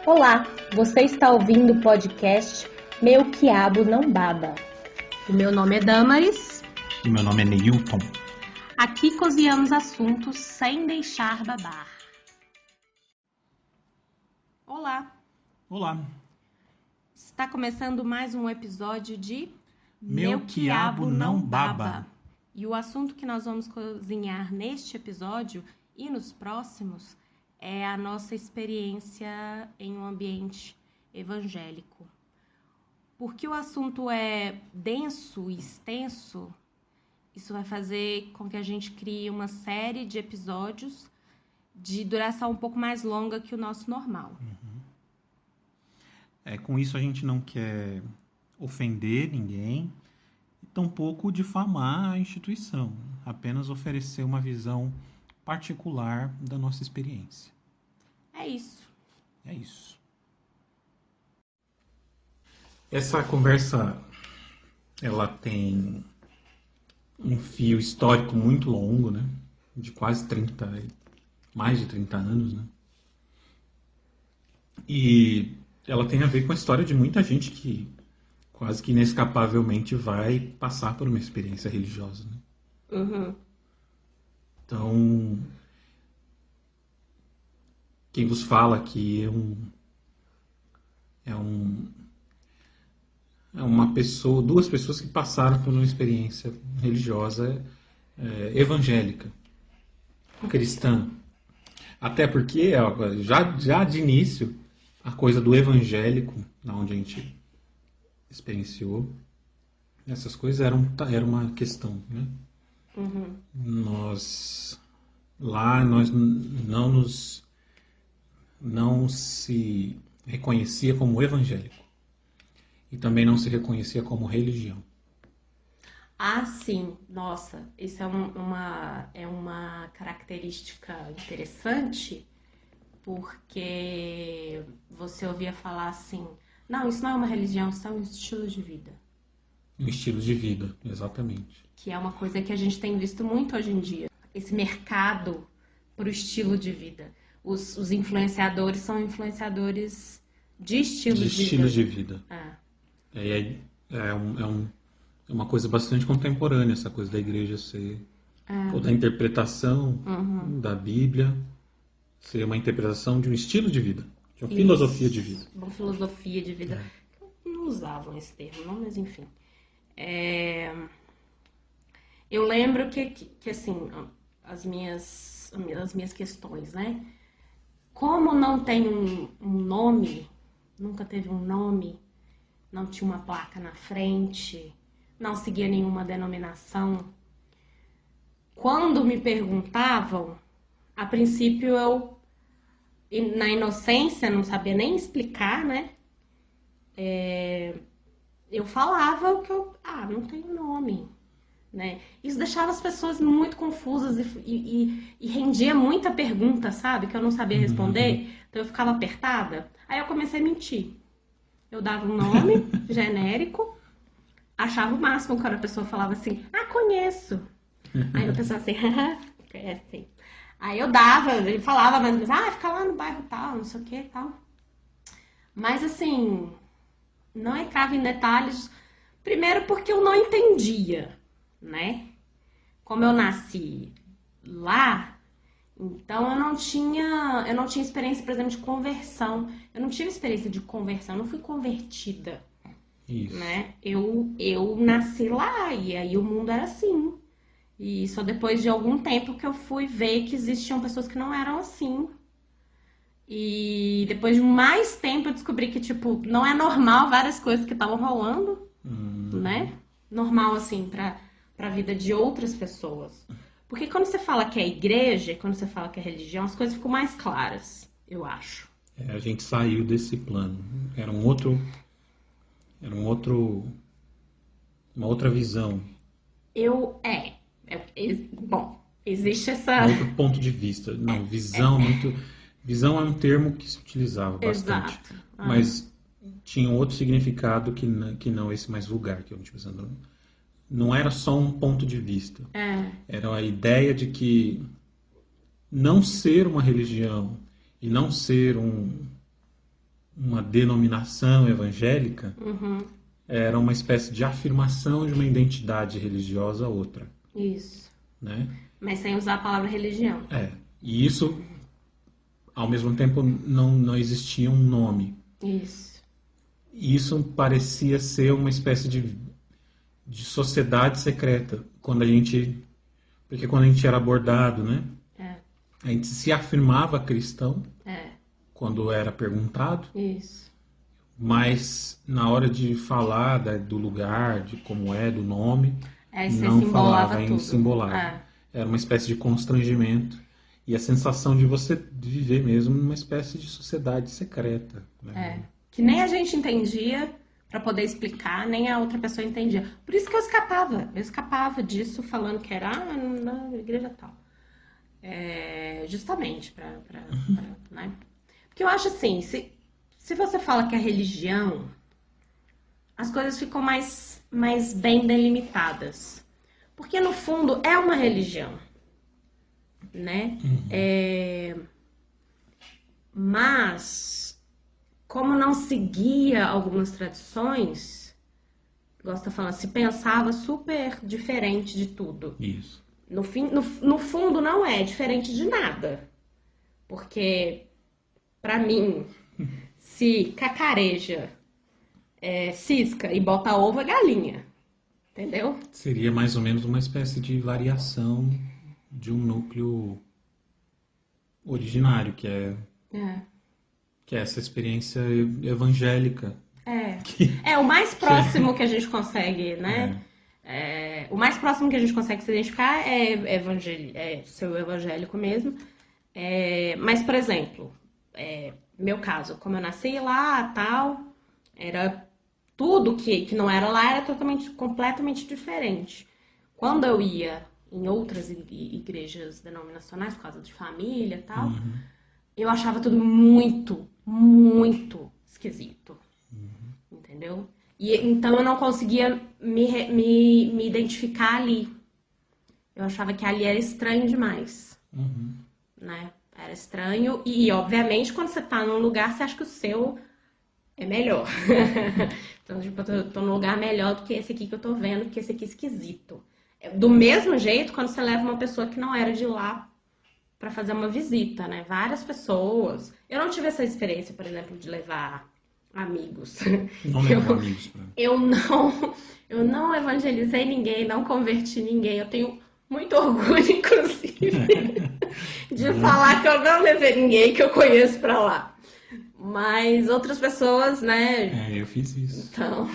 Olá, você está ouvindo o podcast Meu Quiabo Não Baba. O meu nome é Damaris. E meu nome é Neilton. Aqui cozinhamos assuntos sem deixar babar. Olá. Olá. Está começando mais um episódio de Meu Quiabo Não Baba. E o assunto que nós vamos cozinhar neste episódio e nos próximos é a nossa experiência em um ambiente evangélico. Porque o assunto é denso e extenso, isso vai fazer com que a gente crie uma série de episódios de duração um pouco mais longa que o nosso normal. Com isso a gente não quer ofender ninguém e tampouco difamar a instituição, apenas oferecer uma visão particular da nossa experiência. É isso. É isso. Essa conversa, ela tem um fio histórico muito longo, né? De quase mais de 30 anos, né? E ela tem a ver com a história de muita gente que quase que inescapavelmente vai passar por uma experiência religiosa, né? Uhum. Então, quem vos fala aqui é uma pessoa, duas pessoas que passaram por uma experiência religiosa evangélica, cristã. Até porque, já de início, a coisa do evangélico, na onde a gente experienciou, essas coisas era uma questão, né? Uhum. Nós não se reconhecia como evangélico e também não se reconhecia como religião. Ah, sim. Nossa, isso é uma característica interessante, porque você ouvia falar assim, não, isso não é uma religião, isso é um estilo de vida. Um estilo de vida, exatamente. Que é uma coisa que a gente tem visto muito hoje em dia. Esse mercado para o estilo de vida. Os influenciadores são influenciadores de estilos de vida. Estilos de vida. É uma coisa bastante contemporânea, essa coisa da igreja ser... ou da interpretação da Bíblia ser uma interpretação de um estilo de vida, de uma filosofia de vida. Uma filosofia de vida. Não usavam esse termo, não, mas enfim. Eu lembro que assim, as minhas questões, né? Como não tem um nome, nunca teve um nome, não tinha uma placa na frente, não seguia nenhuma denominação. Quando me perguntavam, a princípio eu, na inocência, não sabia nem explicar, né? Eu falava o que não tem nome, né? Isso deixava as pessoas muito confusas e rendia muita pergunta, sabe? Que eu não sabia responder, então eu ficava apertada. Aí eu comecei a mentir. Eu dava um nome genérico, achava o máximo quando a pessoa falava assim, conheço. Aí a pessoa assim, conhece. Aí eu dava, ele falava mais ou menos, fica lá no bairro tal, não sei o que tal. Mas assim, não entrava em detalhes, primeiro porque eu não entendia, né? Como eu nasci lá, então eu não tinha experiência, por exemplo, de conversão. Eu não tive experiência de conversão, eu não fui convertida. Isso. Né? Eu nasci lá e aí o mundo era assim. E só depois de algum tempo que eu fui ver que existiam pessoas que não eram assim. E depois de mais tempo eu descobri que, tipo, não é normal várias coisas que estavam rolando, né? Normal, assim, pra vida de outras pessoas. Porque quando você fala que é igreja, quando você fala que é religião, as coisas ficam mais claras, eu acho. A gente saiu desse plano. Uma outra visão. Bom, existe essa... Um outro ponto de vista. Não, visão Visão é um termo que se utilizava bastante. Exato. Mas tinha um outro significado que não esse mais vulgar que eu estou utilizando. Não era só um ponto de vista. Era a ideia de que não ser uma religião e não ser uma denominação evangélica, era uma espécie de afirmação de uma identidade religiosa a outra, Isso. né? Mas sem usar a palavra religião. E isso, ao mesmo tempo, não existia um nome. Isso. E isso parecia ser uma espécie de sociedade secreta, porque quando a gente era abordado, né? A gente se afirmava cristão quando era perguntado, Isso. mas na hora de falar do lugar, de como do nome, Você não simbolava falava em tudo. simbolar. Era uma espécie de constrangimento e a sensação de você viver mesmo numa espécie de sociedade secreta. Né? Que nem a gente entendia para poder explicar, nem a outra pessoa entendia. Por isso que eu escapava disso falando que era na igreja tal. Justamente né? Porque eu acho assim, se você fala que é religião, as coisas ficam mais bem delimitadas. Porque no fundo é uma religião, né? Mas como não seguia algumas tradições, gosta falando, se pensava super diferente de tudo. Isso. No fundo não é diferente de nada. Porque, pra mim, se cacareja, cisca e bota ovo é galinha. Entendeu? Seria mais ou menos uma espécie de variação de um núcleo originário, que é essa experiência evangélica. O mais próximo que a gente consegue, né? O mais próximo que a gente consegue se identificar é ser evangélico mesmo. Mas, por exemplo, meu caso, como eu nasci lá, tal, era tudo que não era lá era completamente diferente. Quando eu ia em outras igrejas denominacionais, por causa de família e tal, eu achava tudo muito, muito esquisito. Entendeu? E então eu não conseguia me identificar ali. Eu achava que ali era estranho demais. Né? Era estranho. E, obviamente, quando você tá num lugar, você acha que o seu é melhor. Então, tipo, eu tô num lugar melhor do que esse aqui que eu tô vendo, que esse aqui é esquisito. Do mesmo jeito, quando você leva uma pessoa que não era de lá pra fazer uma visita, né? Várias pessoas. Eu não tive essa experiência, por exemplo, de levar amigos. Não levo amigos pra... Eu não evangelizei ninguém, não converti ninguém. Eu tenho muito orgulho, inclusive, de falar que eu não levei ninguém que eu conheço pra lá. Mas outras pessoas, né? eu fiz isso. Então...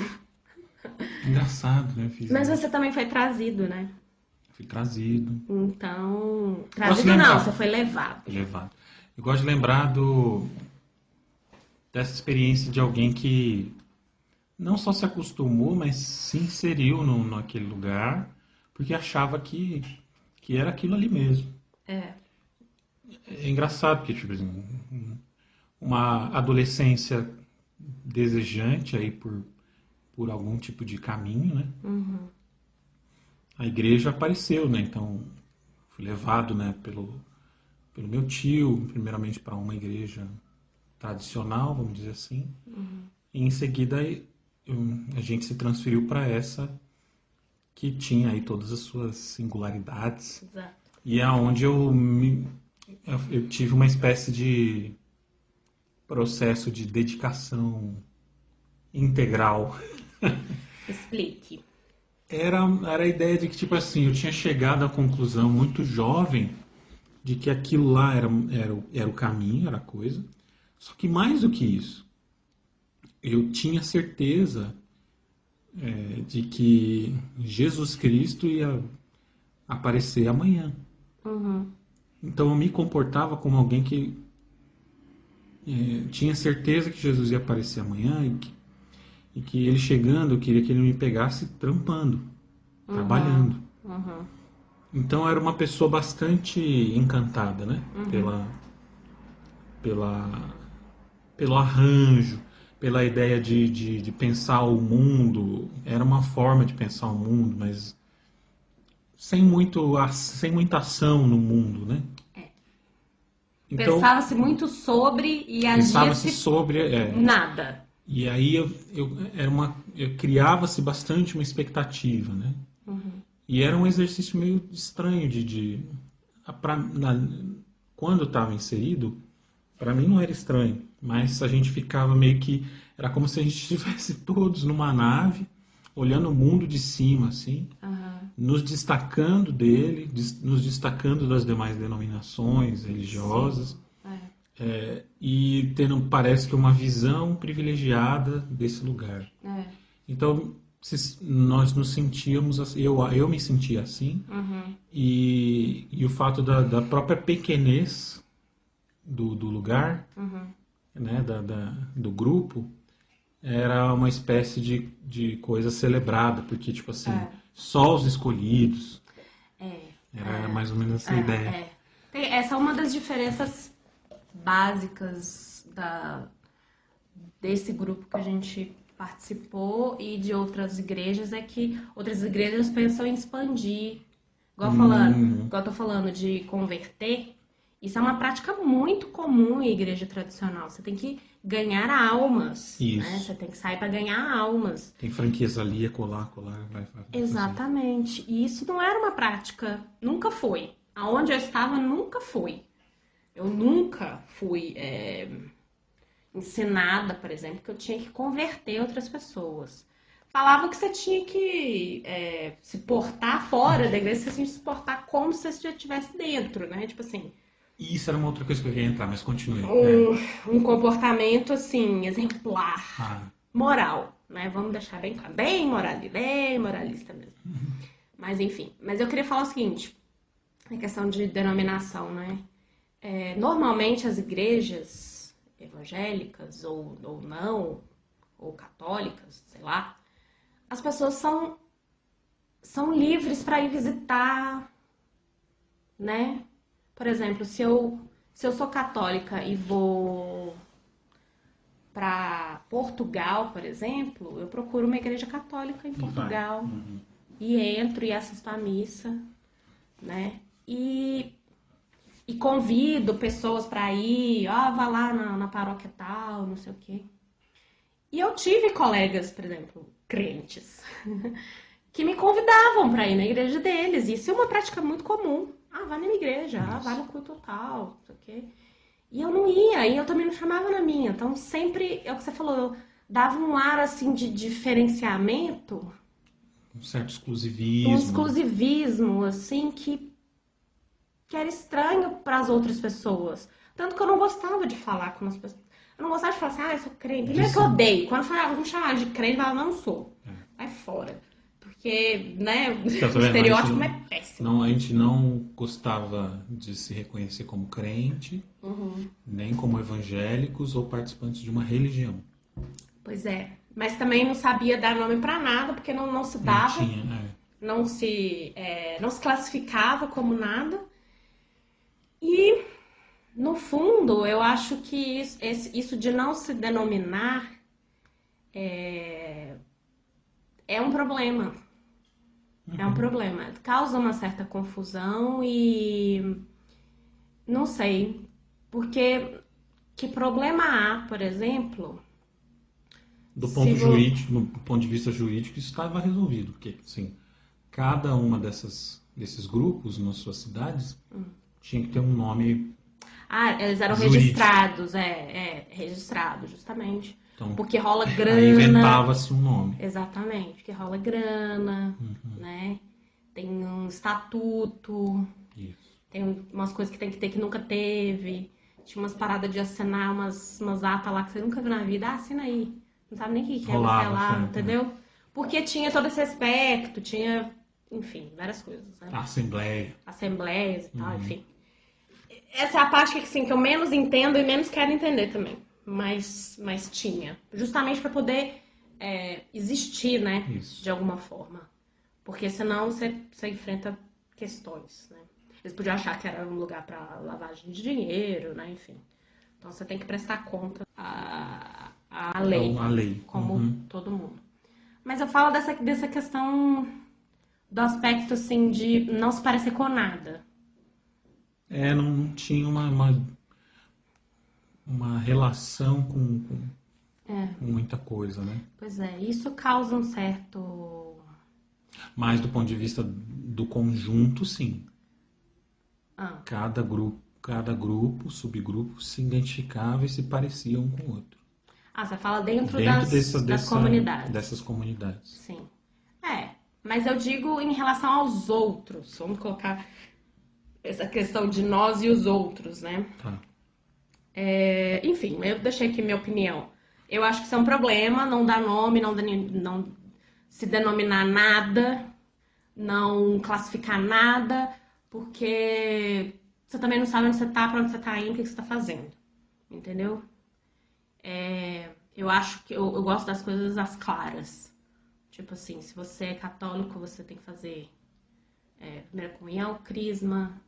Engraçado, né? Mas você também foi trazido, né? Fui trazido. Então... Trazido não, você foi levado. Levado. Eu gosto de lembrar dessa experiência de alguém que não só se acostumou, mas se inseriu naquele lugar, porque achava que era aquilo ali mesmo. É engraçado, porque, tipo assim, uma adolescência desejante aí por algum tipo de caminho, né? A igreja apareceu, né? Então, fui levado, né, pelo meu tio, primeiramente para uma igreja tradicional, vamos dizer assim. E em seguida a gente se transferiu para essa que tinha aí todas as suas singularidades. Exato. E é onde eu tive uma espécie de processo de dedicação integral. Explique. Era a ideia de que, tipo assim, eu tinha chegado à conclusão muito jovem de que aquilo lá era o caminho, era a coisa. Só que mais do que isso, eu tinha certeza de que Jesus Cristo ia aparecer amanhã. Então eu me comportava como alguém que tinha certeza que Jesus ia aparecer amanhã e que ele chegando, eu queria que ele me pegasse trampando, trabalhando. Então eu era uma pessoa bastante encantada, né? Pelo arranjo, pela ideia de pensar o mundo. Era uma forma de pensar o mundo, mas sem muita ação no mundo, né? Então, Pensava-se muito sobre e pensava-se agia-se sobre. nada. E aí criava-se bastante uma expectativa, né? E era um exercício meio estranho quando eu estava inserido, para mim não era estranho, mas a gente ficava meio que era como se a gente estivesse todos numa nave, olhando o mundo de cima, assim, nos destacando dele, nos destacando das demais denominações religiosas. Sim. E tendo, parece que uma visão privilegiada desse lugar. Então, nós nos sentíamos, eu me sentia assim, e o fato da própria pequenez do lugar, né, do grupo, era uma espécie de coisa celebrada, porque, tipo assim, só os escolhidos, era mais ou menos essa ideia. Essa é uma das diferenças básicas desse grupo que a gente participou e de outras igrejas, é que outras igrejas pensam em expandir. Igual eu tô falando de converter, isso é uma prática muito comum em igreja tradicional. Você tem que ganhar almas, né? Você tem que sair para ganhar almas. Tem franquias ali, colar, vai. Exatamente. E isso não era uma prática, nunca foi. Aonde eu estava, nunca foi. Eu nunca fui ensinada, por exemplo, que eu tinha que converter outras pessoas. Falava que você tinha que se portar fora da igreja, você tinha que se portar como se você já estivesse dentro, né? Tipo assim... Isso era uma outra coisa que eu queria entrar, mas continue. Um comportamento, assim, exemplar. Moral, né? Vamos deixar bem claro. Bem moralista mesmo. Mas, enfim. Mas eu queria falar o seguinte. A questão de denominação, né? Normalmente as igrejas evangélicas ou não, ou católicas, sei lá, as pessoas são livres para ir visitar, né? Por exemplo, se eu sou católica e vou para Portugal, por exemplo, eu procuro uma igreja católica em Portugal e entro e assisto à missa, né? E convido pessoas para ir, vá lá na paróquia tal, não sei o quê. E eu tive colegas, por exemplo, crentes, que me convidavam para ir na igreja deles. Isso é uma prática muito comum. Vai na minha igreja, vai no culto tal, não sei o quê. E eu não ia, e eu também não chamava na minha. Então sempre, é o que você falou, eu dava um ar assim de diferenciamento. Um certo exclusivismo. Um exclusivismo, assim, que era estranho para as outras pessoas. Tanto que eu não gostava de falar com as pessoas. Eu não gostava de falar assim, eu sou crente. Primeiro que eu odeio. Quando me chamavam de crente, eu falava, não sou. Vai fora. Porque, né, o estereótipo é péssimo. A gente não gostava de se reconhecer como crente, nem como evangélicos ou participantes de uma religião. Pois é. Mas também não sabia dar nome para nada, porque não se dava. Não se classificava como nada. E, no fundo, eu acho que isso de não se denominar é um problema. É um problema. Causa uma certa confusão e... Não sei. Porque que problema há, por exemplo... Do ponto de vista jurídico, isso estava resolvido. Porque, assim, cada uma desses grupos nas suas cidades tinha que ter um nome eles eram jurídico. registrados. Registrados, justamente. Então, porque rola grana. Aí inventava-se um nome. Exatamente, porque rola grana, né? Tem um estatuto. Isso. Tem umas coisas que tem que ter que nunca teve. Tinha umas paradas de assinar umas atas lá que você nunca viu na vida. Assina aí. Não sabe nem o que é você lá, entendeu? Porque tinha todo esse aspecto, tinha, enfim, várias coisas. Né? Assembleias e tal, enfim. Essa é a parte que eu menos entendo e menos quero entender também. Mas tinha. Justamente para poder existir, né? Isso. De alguma forma. Porque senão você enfrenta questões, né? Eles podiam achar que era um lugar para lavagem de dinheiro, né? Enfim. Então você tem que prestar conta à lei. Como todo mundo. Mas eu falo dessa questão do aspecto, assim, de não se parecer com nada. Não tinha uma relação É, com muita coisa, né? pois é, isso causa um certo... Mas do ponto de vista do conjunto, sim. Ah, Cada grupo, subgrupo, se identificava e se parecia um com o outro. você fala dentro Dentro das comunidades. dessas comunidades. Sim. Mas eu digo em relação aos outros. Vamos colocar essa questão de nós e os outros, né? Tá. Enfim, eu deixei aqui minha opinião. Eu acho que isso é um problema, não dar nome, não se denominar nada, não classificar nada, porque você também não sabe onde você tá, pra onde você tá indo, o que você tá fazendo. Entendeu? Eu acho que eu gosto das coisas às claras. Tipo assim, se você é católico, você tem que fazer primeira comunhão, crisma,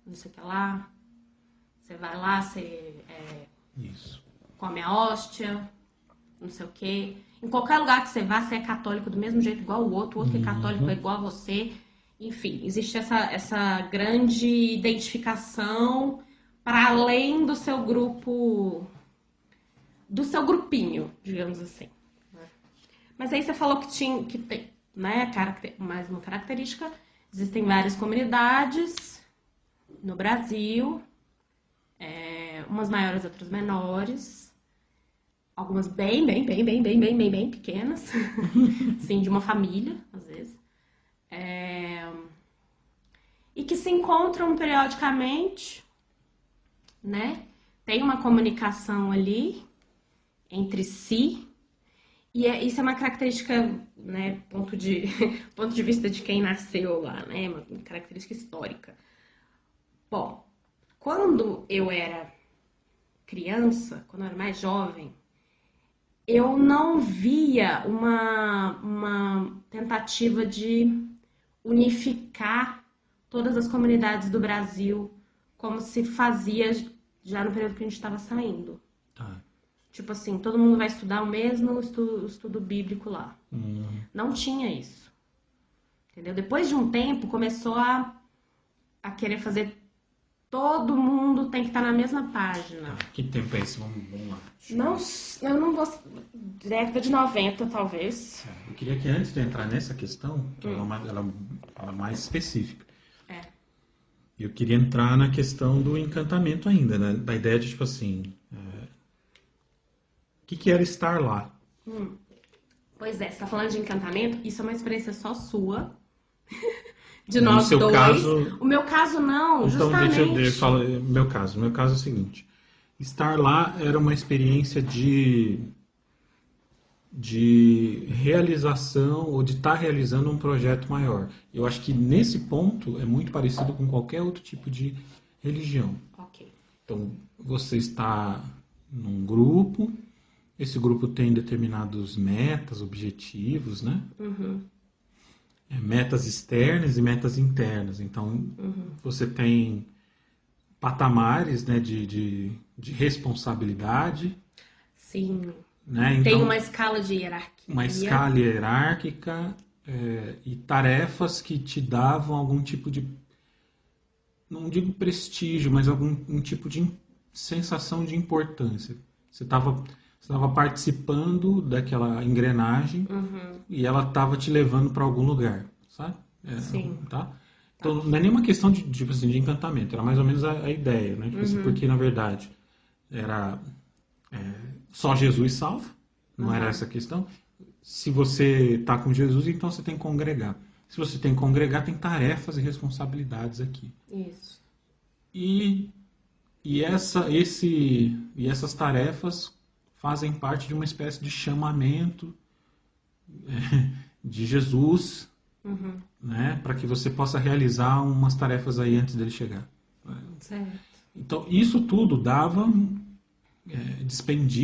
não sei o que lá. Você vai lá, você Isso. come a hóstia, não sei o quê. Em qualquer lugar que você vá, você é católico do mesmo jeito, igual o outro que é católico é igual a você. Enfim, existe essa grande identificação para além do seu grupo, do seu grupinho, digamos assim. Mas aí você falou que tem, né, mais uma característica. Existem várias comunidades no Brasil, umas maiores, outras menores. Algumas bem pequenas, assim, de uma família, às vezes. E que se encontram periodicamente, né? Tem uma comunicação ali entre si. E isso é uma característica, né, ponto de vista de quem nasceu lá, né? Uma característica histórica. Bom, quando eu era criança, quando eu era mais jovem, eu não via uma tentativa de unificar todas as comunidades do Brasil como se fazia já no período que a gente estava saindo. Tá. Tipo assim, todo mundo vai estudar o mesmo estudo bíblico lá. Não tinha isso. Entendeu? Depois de um tempo, começou a querer fazer... Todo mundo tem que estar na mesma página. Que tempo é esse? Vamos lá. Não, eu não vou... Década de 90, talvez. Eu queria que antes de entrar nessa questão, que ela é mais específica. Eu queria entrar na questão do encantamento ainda, né? Da ideia de, tipo assim... O que era estar lá? Pois é, você tá falando de encantamento, isso é uma experiência só sua. De No nós seu dois. caso... O meu caso não, Então, justamente. deixa eu falar meu caso. Meu caso é o seguinte. Estar lá era uma experiência de realização ou de estar realizando um projeto maior. Eu acho que nesse ponto é muito parecido com qualquer outro tipo de religião. Ok. Então, você está num grupo, esse grupo tem determinados metas, objetivos, né? Metas externas e metas internas. Então, você tem patamares, né, de responsabilidade. Sim. Né? Então, Tem uma escala de hierarquia. Uma escala hierárquica e tarefas que te davam algum tipo de, não digo prestígio, mas algum tipo de sensação de importância. Você estava participando daquela engrenagem e ela estava te levando para algum lugar, sabe? Sim. Tá? Então, não é nenhuma questão tipo assim, de encantamento, era mais ou menos a ideia, né? Tipo assim, porque, na verdade, era só Jesus salva, não era essa a questão. Se você está com Jesus, então você tem que congregar. Se você tem que congregar, tem tarefas e responsabilidades aqui. Isso. E essas tarefas fazem parte de uma espécie de chamamento de Jesus, né, para que você possa realizar umas tarefas aí antes dele chegar. Certo. Então, isso tudo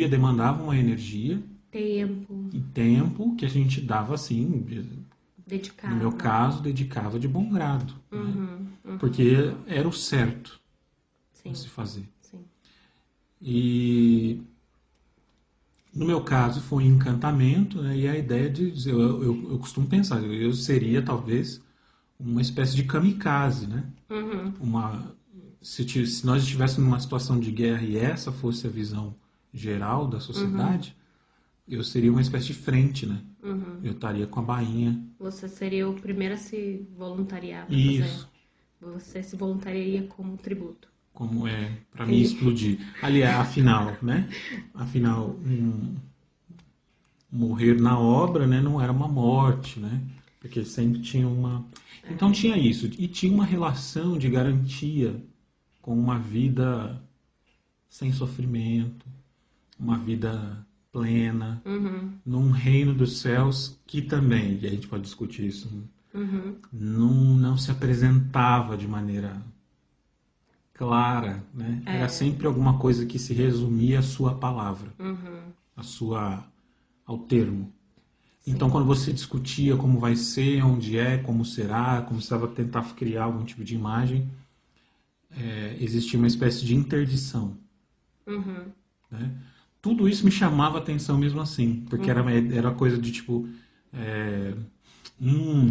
demandava uma energia e tempo que a gente dava assim, dedicado. No meu caso, dedicava de bom grado, né? Porque era o certo a se fazer. Sim. E no meu caso foi um encantamento, né? E a ideia de dizer, eu costumo pensar, eu seria talvez uma espécie de kamikaze, né? se nós estivéssemos numa situação de guerra e essa fosse a visão geral da sociedade, eu seria uma espécie de frente, né? Eu estaria com a bainha. Você seria o primeiro a se voluntariar para Isso. fazer. Você se voluntariaria como tributo. Como é, para mim explodir. Aliás, afinal, né? Afinal, morrer na obra, né, não era uma morte, né? Porque sempre tinha uma... Então tinha isso. E tinha uma relação de garantia com uma vida sem sofrimento, uma vida plena, num reino dos céus que também, e a gente pode discutir isso, não se apresentava de maneira clara, né? Era sempre alguma coisa que se resumia à sua palavra, ao termo. Então, quando você discutia como vai ser, onde é, como será, começava a tentar criar algum tipo de imagem, existia uma espécie de interdição. Né? Tudo isso me chamava a atenção mesmo assim, porque era coisa de tipo,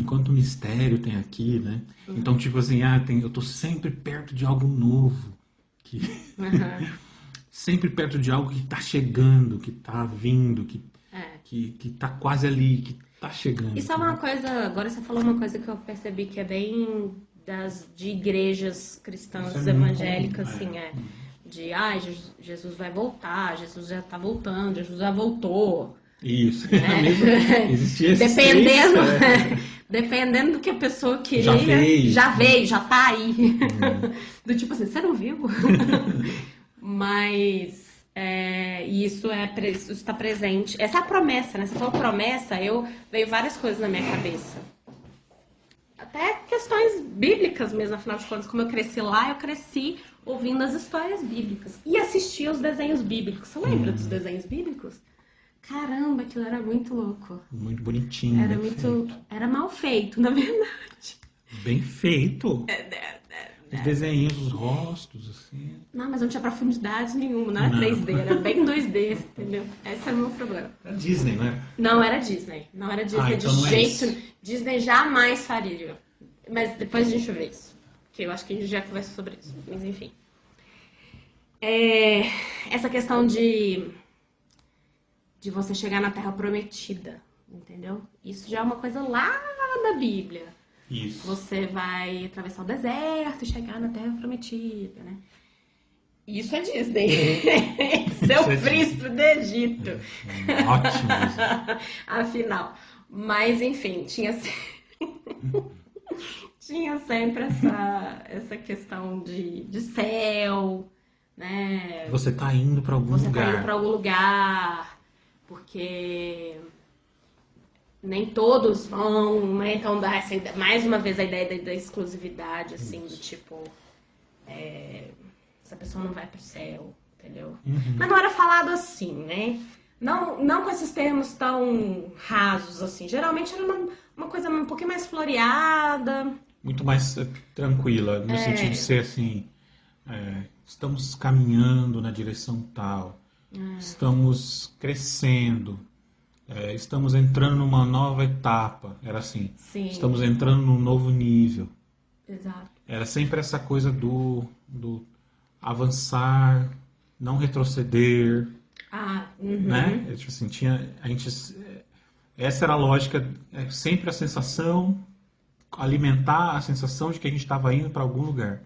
quanto mistério tem aqui, né? Então, tipo assim, eu tô sempre perto de algo novo, sempre perto de algo que está chegando, que está vindo, que está quase ali, que está chegando. Isso é uma coisa, agora você falou uma coisa que eu percebi que é bem de igrejas cristãs evangélicas, assim, Jesus vai voltar, Jesus já está voltando, Jesus já voltou. Isso, existia esse dependendo do que a pessoa queria, já veio, já tá aí. Do tipo assim, você não viu? Mas isso está presente. Essa é a promessa, né? Você falou promessa, veio várias coisas na minha cabeça. Até questões bíblicas mesmo, afinal de contas, como eu cresci lá, eu cresci ouvindo as histórias bíblicas e assistia os desenhos bíblicos. Você lembra dos desenhos bíblicos? Caramba, aquilo era muito louco. Muito bonitinho. Era mal feito, na verdade. Bem feito. Os desenhos, os rostos, assim. Não, mas não tinha profundidade nenhuma, não era 3D, era bem 2D, entendeu? Esse era o meu problema. Era Disney, não era? Não era Disney. Não era Disney então de jeito. Disney jamais faria. Mas depois a gente vê isso. Porque eu acho que a gente já conversa sobre isso. Mas enfim. Essa questão de você chegar na Terra Prometida, entendeu? Isso já é uma coisa lá da Bíblia. Isso. Você vai atravessar o deserto e chegar na Terra Prometida, né? Isso é Disney. Isso é o príncipe do Egito. Ótimo. Afinal. Mas, enfim, tinha sempre essa questão de céu, né? Você tá indo para algum lugar. Você tá indo para algum lugar, porque nem todos vão, né? Então dá mais uma vez a ideia da exclusividade, assim, do tipo, essa pessoa não vai pro céu, entendeu? Mas não era falado assim, né? Não com esses termos tão rasos, assim. Geralmente era uma coisa um pouquinho mais floreada. Muito mais tranquila, no sentido de ser assim, estamos caminhando na direção tal, estamos crescendo, estamos entrando numa nova etapa, era assim, Sim. Estamos entrando num novo nível. Exato. Era sempre essa coisa do avançar, não retroceder, né? Tipo assim, essa era a lógica, sempre a sensação, alimentar a sensação de que a gente estava indo para algum lugar.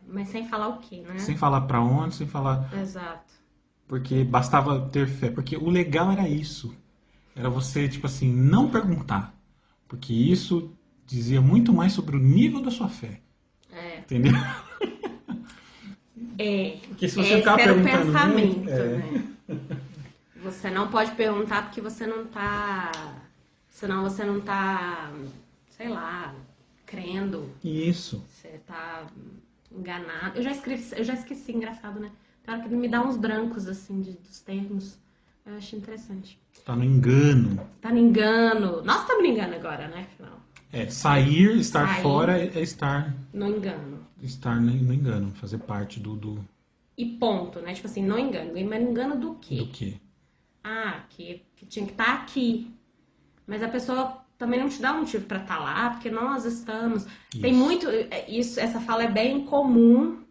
Mas sem falar o quê, né? Sem falar para onde, sem falar... Exato. Porque bastava ter fé. Porque o legal era isso. Era você, tipo assim, não perguntar. Porque isso dizia muito mais sobre o nível da sua fé. Entendeu? Porque se você ficar perguntando o pensamento, né? Você não pode perguntar porque você não tá... Senão você não tá, sei lá, crendo. Isso. Você tá enganado. Eu já esqueci, engraçado, né? Tem hora que me dá uns brancos, assim, dos termos. Eu acho interessante. Tá no engano. Tá no engano. Nós estamos no engano agora, né? Afinal. Estar fora é estar... No engano. Estar no engano, fazer parte do... E ponto, né? Tipo assim, no engano. Mas no engano do quê? Do quê? Que tinha que estar aqui. Mas a pessoa também não te dá um motivo para estar lá, porque nós estamos... Isso. Tem muito... essa fala é bem comum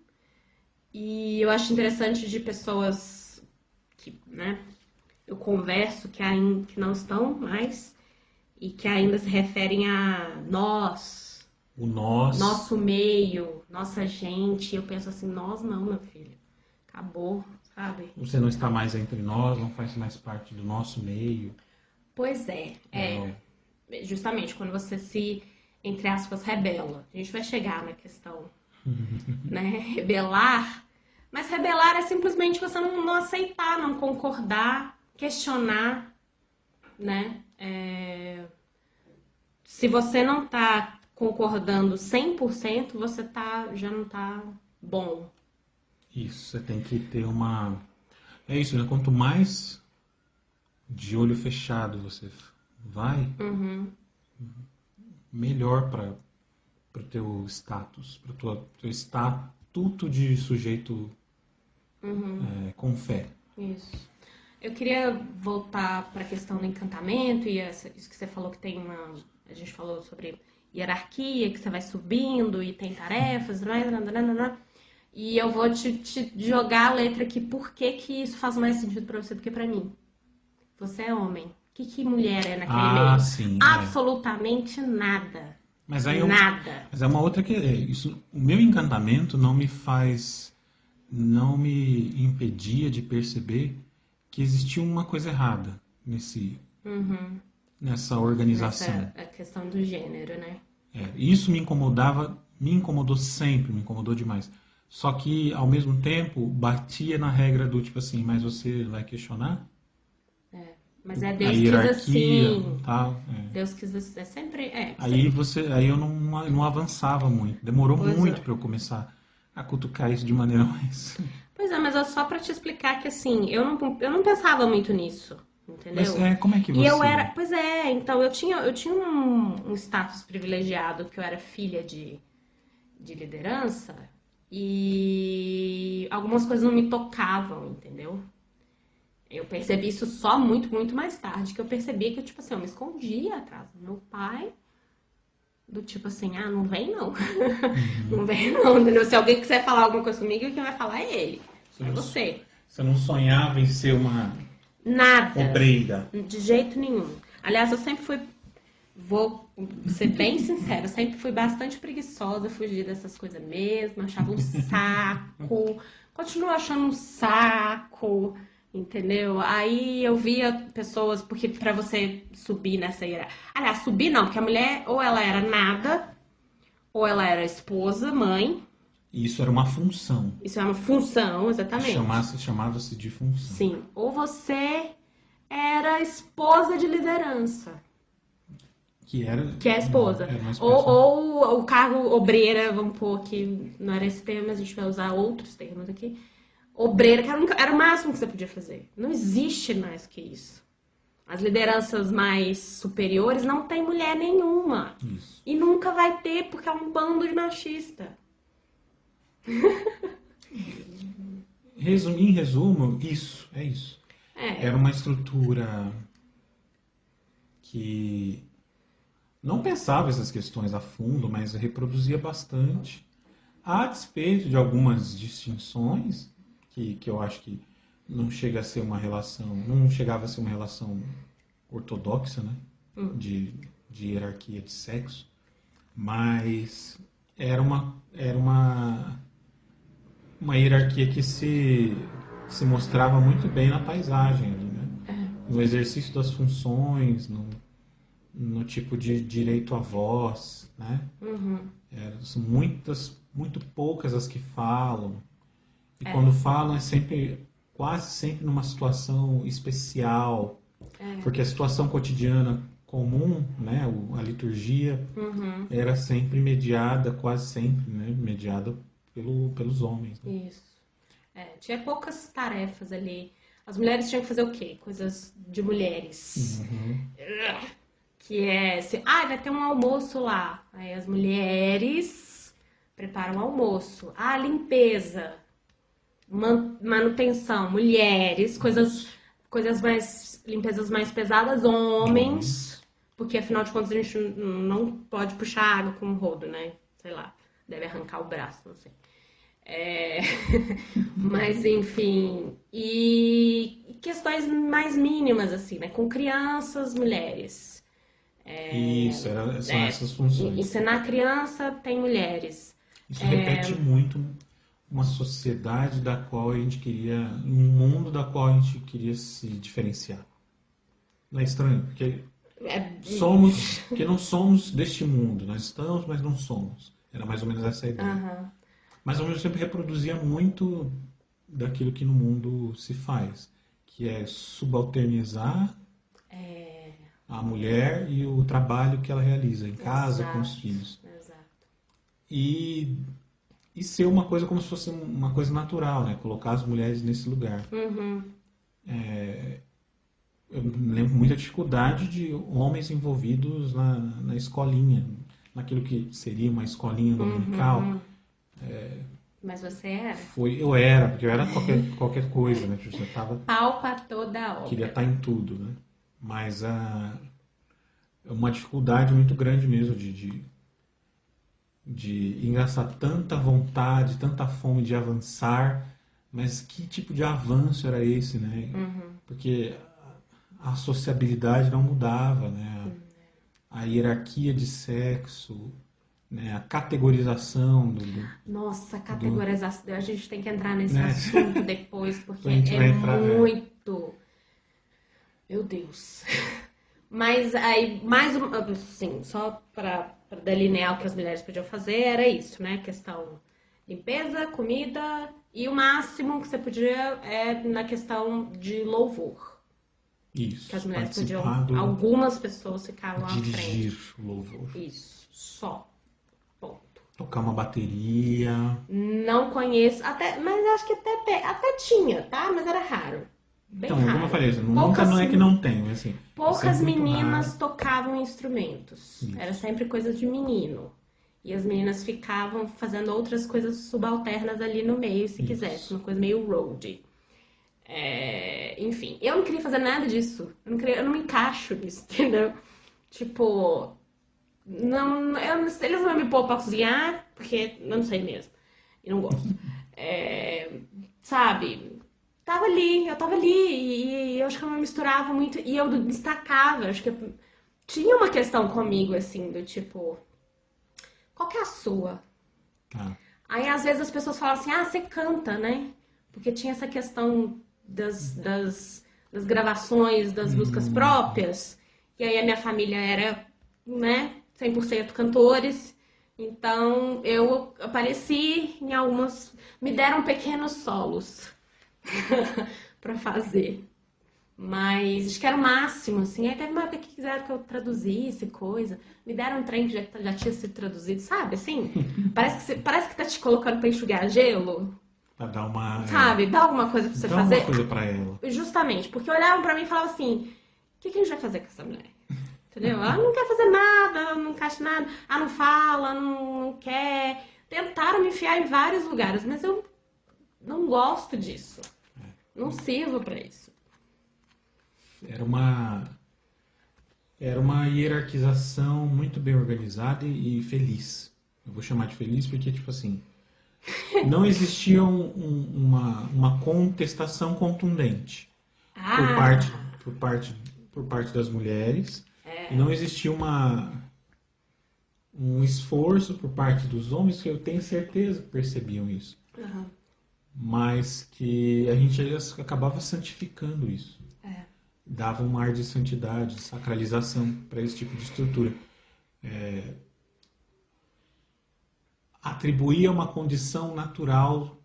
E eu acho interessante de pessoas que, né, eu converso que não estão mais e que ainda se referem a nós, O nós. nosso meio, nossa gente. Eu penso assim, nós não, meu filho. Acabou, sabe? Você não está mais entre nós, não faz mais parte do nosso meio. Pois é, justamente quando você se, entre aspas, rebela. A gente vai chegar na questão, né? Rebelar. Mas rebelar é simplesmente você não aceitar, não concordar, questionar, né? Se você não tá concordando 100%, você já não tá bom. Isso, você tem que ter uma... É isso, né? Quanto mais de olho fechado você vai, melhor para o teu status, para o teu estatuto de sujeito com fé. Isso. Eu queria voltar para a questão do encantamento e isso que você falou que tem uma... A gente falou sobre hierarquia, que você vai subindo e tem tarefas, e eu vou te jogar a letra aqui, por que que isso faz mais sentido para você do que para mim? Você é homem. O que mulher é naquele meio? Sim, absolutamente nada. Mas aí nada. Mas é uma outra que isso, o meu encantamento não me impedia de perceber que existia uma coisa errada nessa organização. Essa a questão do gênero, né? Isso me incomodou sempre, me incomodou demais. Só que, ao mesmo tempo, batia na regra do tipo assim, mas você vai questionar? Mas Deus a hierarquia, quis assim. Tal, Deus quis assim. É sempre. Aí eu não avançava muito. Demorou muito para eu começar a cutucar isso de maneira mais. Pois é, mas é só para te explicar que assim, eu não pensava muito nisso. Entendeu? Mas como é que você... E eu era... Pois é, então eu tinha um status privilegiado, que eu era filha de liderança, e algumas coisas não me tocavam, entendeu? Eu percebi isso só muito, muito mais tarde, que eu percebi que, tipo assim, eu me escondia atrás do meu pai, do tipo assim, não vem não. Não vem não, entendeu? Se alguém quiser falar alguma coisa comigo, quem vai falar é ele, é você. Você não sonhava em ser uma... Nada. Obreira. De jeito nenhum. Aliás, eu sempre fui, vou ser bem sincera, eu sempre fui bastante preguiçosa, fugir dessas coisas mesmo, achava um saco, continuo achando um saco, entendeu? Aí eu via pessoas, porque pra você subir nessa hierarquia... Aliás, subir não, porque a mulher ou ela era nada, ou ela era esposa, mãe. Isso era uma função. Isso é uma função, exatamente. Chamava-se de função. Sim. Ou você era esposa de liderança. Que é esposa. Ou o cargo obreira, vamos pôr aqui, não era esse termo, mas a gente vai usar outros termos aqui. Obreira, que era o máximo que você podia fazer. Não existe mais que isso. As lideranças mais superiores não tem mulher nenhuma. Isso. E nunca vai ter, porque é um bando de machista. Em resumo, isso. Era uma estrutura que não pensava essas questões a fundo, mas reproduzia bastante, a despeito de algumas distinções, que eu acho que não chegava a ser uma relação ortodoxa, né? De hierarquia de sexo, mas era uma hierarquia que se mostrava muito bem na paisagem, né? No exercício das funções, no tipo de direito à voz, né? São muito poucas as que falam, e quando falam é quase sempre numa situação especial, porque a situação cotidiana comum, né, a liturgia, era sempre mediada, quase sempre, né, mediada pelos homens. Né? Isso. Tinha poucas tarefas ali. As mulheres tinham que fazer o quê? Coisas de mulheres. Que vai ter um almoço lá. Aí as mulheres preparam o almoço. Limpeza. Manutenção. Mulheres. Coisas mais... Limpezas mais pesadas. Homens. Porque, afinal de contas, a gente não pode puxar água com o rodo, né? Sei lá. Deve arrancar o braço, não sei. É, mas, enfim, e questões mais mínimas, assim, né? Com crianças, mulheres. Isso, são É, essas funções. ensinar criança tem mulheres. Isso repete muito uma sociedade da qual a gente queria, um mundo da qual a gente queria se diferenciar. Não é estranho? Porque porque não somos deste mundo. Nós estamos, mas não somos. Era mais ou menos essa a ideia. Aham. Mas ao mesmo tempo reproduzia muito daquilo que no mundo se faz, que é subalternizar a mulher e o trabalho que ela realiza em casa, com os Exato, filhos. exato. E, e ser uma coisa como se fosse uma coisa natural, né? Colocar as mulheres nesse lugar. Uhum. Eu me lembro muita dificuldade de homens envolvidos na escolinha, naquilo que seria uma escolinha dominical. Mas você era? Eu era, porque eu era qualquer coisa, né? Eu tava, Pau pra toda a queria obra. estar em tudo, né? Mas é uma dificuldade muito grande mesmo de engraçar tanta vontade, tanta fome de avançar, mas que tipo de avanço era esse, né? Porque a sociabilidade não mudava, né? A hierarquia de sexo, né? A categorização Nossa, categorização. A gente tem que entrar nesse né? assunto depois, porque A gente é vai entrar, muito. Meu Deus. Mas aí, mais um, assim, só para delinear o que as mulheres podiam fazer, era isso, né? Questão limpeza, comida e o máximo que você podia é na questão de louvor. Que as Isso, mulheres podiam, participar algumas pessoas ficavam à frente. dirigir o louvor, Isso, só. Ponto. tocar uma bateria. Não conheço, até, mas acho que até tinha, tá? Mas era raro. Bem Então, como eu raro. falei, nunca Poucas, não é que não tem, mas assim, é poucas sempre muito meninas raro. tocavam instrumentos. Isso. Era sempre coisa de menino. E as meninas ficavam fazendo outras coisas subalternas ali no meio, se Isso. quisesse. Uma coisa meio road. Enfim, eu não queria fazer nada disso. Eu não me encaixo nisso, entendeu? Tipo, eles não me pôr pra cozinhar, porque eu não sei mesmo. E não gosto. Sabe? Eu tava ali, e eu acho que eu me misturava muito, e eu destacava, acho que tinha uma questão comigo, assim, do tipo, qual que é a sua? Tá. Aí, às vezes, as pessoas falam assim, você canta, né? Porque tinha essa questão das gravações, das músicas próprias, e aí a minha família era, né, 100% cantores, então eu apareci em algumas, me deram pequenos solos pra fazer. Mas acho que era o máximo, assim. Aí teve uma época que quiseram que eu traduzisse coisa. Me deram um trem que já tinha sido traduzido, sabe? Assim, parece que tá te colocando pra enxugar gelo. Pra dar uma. Sabe? Dá alguma coisa pra você Dá fazer. uma coisa pra ela. Justamente, porque olhavam pra mim e falavam assim: o que a gente vai fazer com essa mulher? Entendeu? Ela não quer fazer nada, ela não encaixa nada, ela não fala, não quer. Tentaram me enfiar em vários lugares, mas eu não gosto disso. Não sirvo pra isso. Era uma hierarquização muito bem organizada e feliz. Eu vou chamar de feliz porque, tipo assim, não existia uma contestação contundente por parte das mulheres. E não existia um esforço por parte dos homens, que eu tenho certeza que percebiam isso. Uhum. Mas que a gente acabava santificando isso. Dava um ar de santidade, de sacralização para esse tipo de estrutura. Atribuía uma condição natural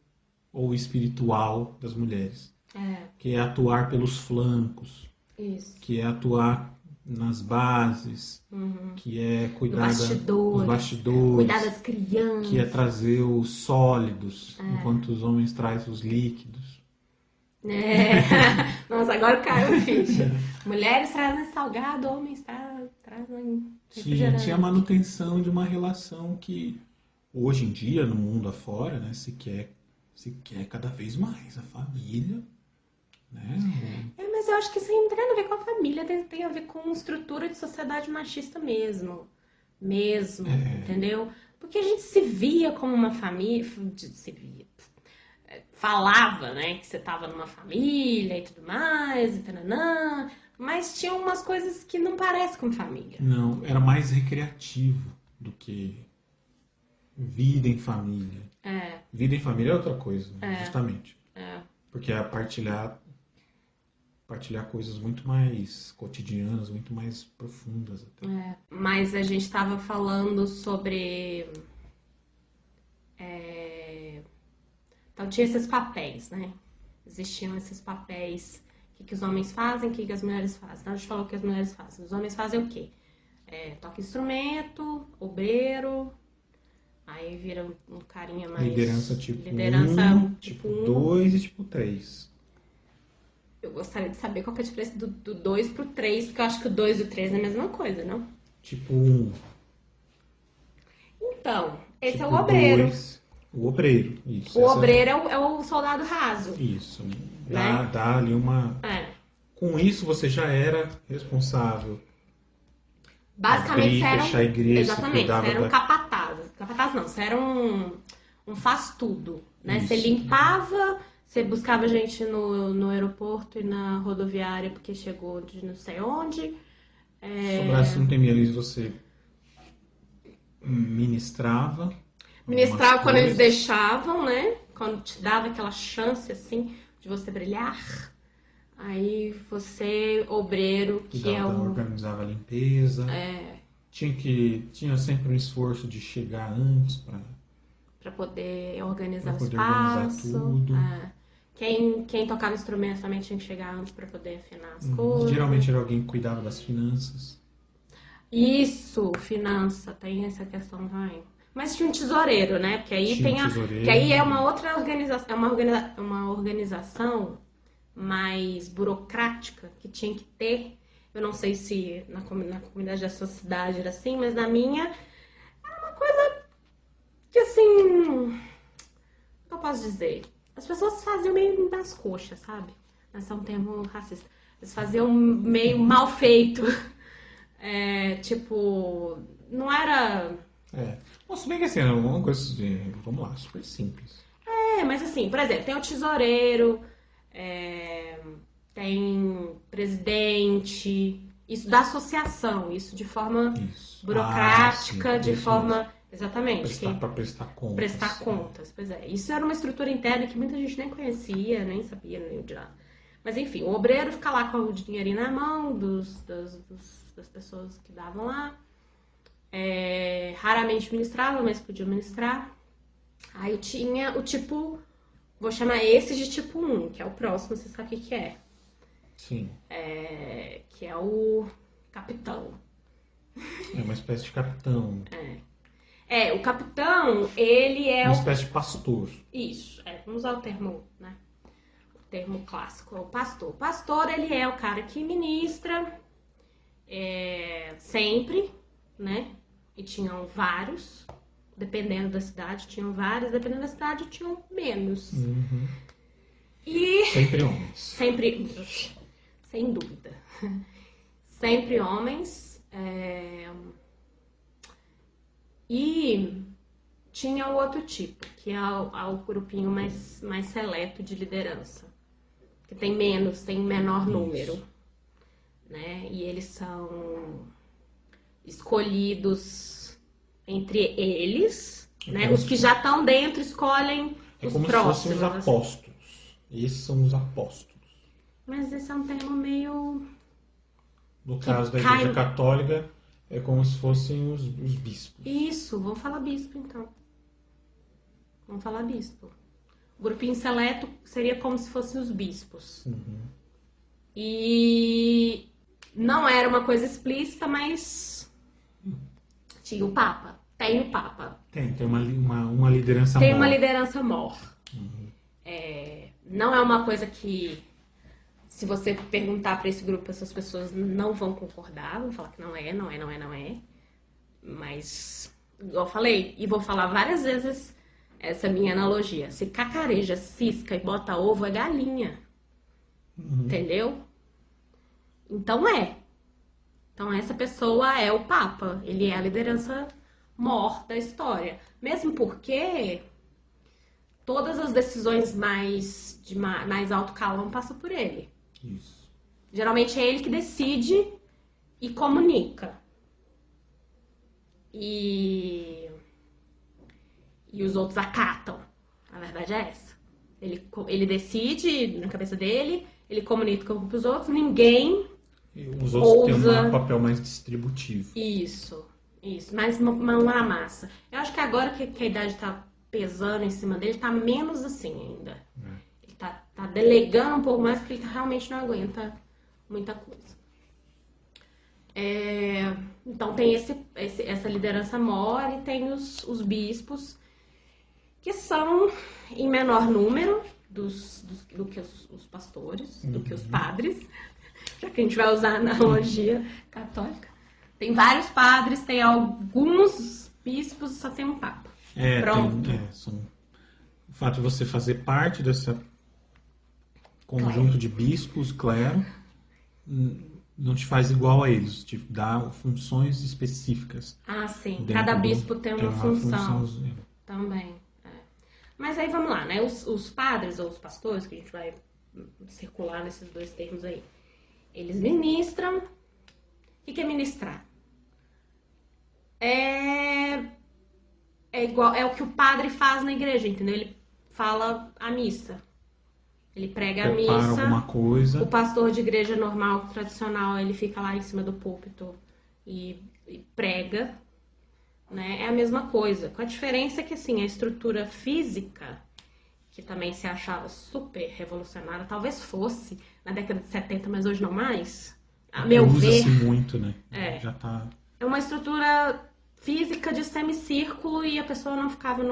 ou espiritual das mulheres, que é atuar pelos flancos, Isso. que é atuar nas bases, que é cuidar dos bastidores, cuidar das crianças, que é trazer os sólidos, enquanto os homens trazem os líquidos. Nossa, agora caiu a ficha. Mulheres trazem salgado, homens trazem refrigerante. Tinha a manutenção de uma relação que hoje em dia, no mundo afora, né, se quer cada vez mais a família, né? Mas eu acho que isso aí não tem nada a ver com a família, tem a ver com estrutura de sociedade machista mesmo, entendeu? Porque a gente se via como uma família, falava, né, que você tava numa família e tudo mais, e tananã, mas tinha umas coisas que não parecem com família. Não, era mais recreativo do que vida em família. Vida em família é outra coisa, justamente. Porque é partilhar coisas muito mais cotidianas, muito mais profundas até. Mas a gente tava falando sobre... Então tinha esses papéis, né? Existiam esses papéis. O que os homens fazem, o que as mulheres fazem. Então a gente falou o que as mulheres fazem. Os homens fazem o quê? Toca instrumento, obreiro, aí vira um carinha mais... Liderança tipo 1, tipo 2 e tipo 3. Eu gostaria de saber qual que é a diferença do 2 pro 3, porque eu acho que o 2 e o 3 é a mesma coisa, não? Tipo 1. Então, esse tipo é o obreiro. 2, o obreiro, isso. O obreiro é o soldado raso. Isso, né? dá ali uma... Com isso você já era responsável. Basicamente, você era fechar a igreja, exatamente, você era um capataz. Capataz não, você era um faz-tudo, né? Isso. Você limpava, você buscava gente no aeroporto e na rodoviária porque chegou de não sei onde. Sobrasse um tempinho ali, você ministrava quando eles deixavam, né? Quando te dava aquela chance, assim, de você brilhar. Aí você, obreiro, organizava a limpeza. Tinha sempre um esforço de chegar antes para poder organizar o espaço. Organizar tudo. Quem tocava instrumento também tinha que chegar antes para poder afinar as coisas. Geralmente era alguém que cuidava das finanças. Isso, finança, tem essa questão também. Mas tinha um tesoureiro, né? Porque aí tesoureiro. Que aí é uma outra organização, é uma organização mais burocrática que tinha que ter. Eu não sei se na comunidade da sua cidade era assim, mas na minha era uma coisa que assim, o que eu posso dizer? As pessoas faziam meio nas coxas, sabe? Esse é um termo racista. Eles faziam meio mal feito. Tipo, não era... Se bem que assim, era uma coisa, vamos lá, super simples. Mas assim, por exemplo, tem o tesoureiro, tem presidente, isso da associação, isso de forma burocrática, de forma... Mesmo. Exatamente. Para prestar contas. Prestar contas, pois é. Isso era uma estrutura interna que muita gente nem conhecia, nem sabia, nem de nada. Mas enfim, o obreiro fica lá com o dinheirinho na mão das pessoas que davam lá. Raramente ministrava, mas podia ministrar. Aí tinha o tipo, vou chamar esse de tipo 1, que é o próximo, você sabe o que é. Sim. Que é o capitão. É uma espécie de capitão. O capitão, ele é uma espécie de pastor. Isso, vamos usar o termo, né? O termo clássico, é o pastor. O pastor, ele é o cara que ministra sempre, né? E tinham vários, dependendo da cidade, tinham vários, dependendo da cidade, tinham menos. Uhum. E... Sempre homens. Sempre, sem dúvida. Sempre homens. E tinha o outro tipo, que é o grupinho mais seleto de liderança. Que tem menor número. Né? E eles são escolhidos entre eles, né? Os que já estão dentro escolhem os próximos. Como se fossem os apóstolos. Esses são os apóstolos. Mas esse é um termo meio... No caso da Igreja Católica, é como se fossem os bispos. Isso, vamos falar bispo então. Vamos falar bispo. O grupinho seleto seria como se fossem os bispos. Uhum. E não era uma coisa explícita, mas tinha o Papa. Tem o Papa. Tem uma liderança Tem mor. uma liderança mor. Uhum. Não é uma coisa que, se você perguntar para esse grupo, essas pessoas não vão concordar, vão falar que não é. Mas, igual eu falei, e vou falar várias vezes essa minha analogia. Se cacareja, cisca e bota ovo, é galinha. Uhum. Entendeu? Então Então essa pessoa é o Papa. Ele é a liderança mor da história. Mesmo porque todas as decisões mais alto calão passam por ele. Isso. Geralmente é ele que decide e comunica. E os outros acatam. A verdade é essa. Ele decide na cabeça dele, ele comunica com os outros, ninguém E os outros ousa... têm um papel mais distributivo. Isso. Mais mão na massa. Eu acho que agora que a idade tá pesando em cima dele, tá menos assim ainda. Ele tá delegando um pouco mais, porque ele realmente não aguenta muita coisa. Então tem essa liderança mor e tem os bispos, que são em menor número do que os pastores, do que os padres, já que a gente vai usar a analogia católica. Tem vários padres, tem alguns bispos e só tem um papa. Pronto. O fato de você fazer parte desse conjunto de bispos, clero, não te faz igual a eles, te dá funções específicas. Ah, sim. Cada bispo tem uma função também. Mas aí vamos lá, né? Os padres ou os pastores, que a gente vai circular nesses dois termos aí, eles ministram. O que é ministrar? É o que o padre faz na igreja, entendeu? Ele fala a missa. Ele prega a missa. Alguma coisa. O pastor de igreja normal, tradicional, ele fica lá em cima do púlpito e prega. Né? É a mesma coisa. Com a diferença que, assim, a estrutura física, que também se achava super revolucionária, talvez fosse na década de 70, mas hoje não mais. A meu ver. Usa-se muito, né? Já tá... É uma estrutura física de semicírculo e a pessoa não ficava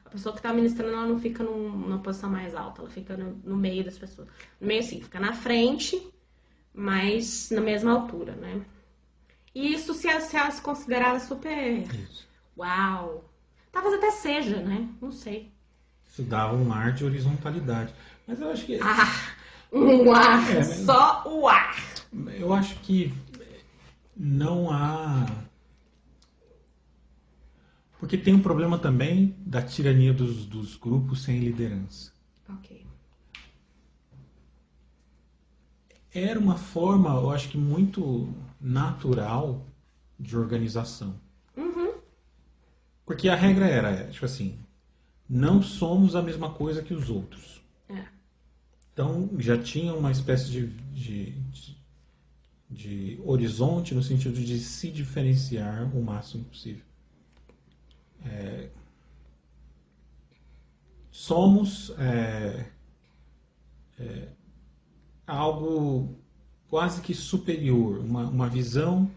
A pessoa que está ministrando, ela não fica numa posição mais alta, ela fica no meio das pessoas. No meio, assim, fica na frente, mas na mesma altura, né? E isso se considerava super... Isso. Uau! Talvez até seja, né? Não sei. Isso dava um ar de horizontalidade. Mas eu acho que... Um ar! Só o ar! Eu acho que não há... Porque tem um problema também da tirania dos grupos sem liderança. Ok. Era uma forma, eu acho que muito natural de organização. Uhum. Porque a regra era, tipo assim, não somos a mesma coisa que os outros. Então já tinha uma espécie de horizonte no sentido de se diferenciar o máximo possível. Somos algo quase que superior, uma visão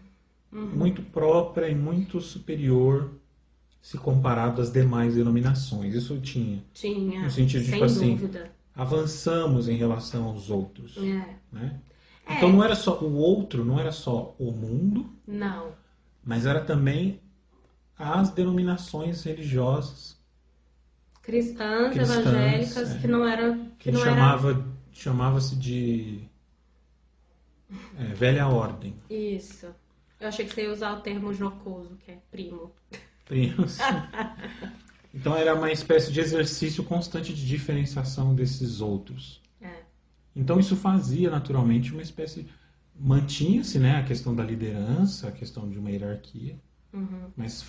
muito própria e muito superior se comparado às demais denominações. Isso tinha. No sentido de, tipo assim, avançamos em relação aos outros. Né? Então não era só o outro, não era só o mundo, não, mas era também as denominações religiosas cristãs evangélicas, que não era... Chamava-se de velha ordem. Isso. Eu achei que você ia usar o termo jocoso, que é primo. Primos. Então era uma espécie de exercício constante de diferenciação desses outros. Então isso fazia naturalmente uma espécie... Mantinha-se, né, a questão da liderança, a questão de uma hierarquia, mas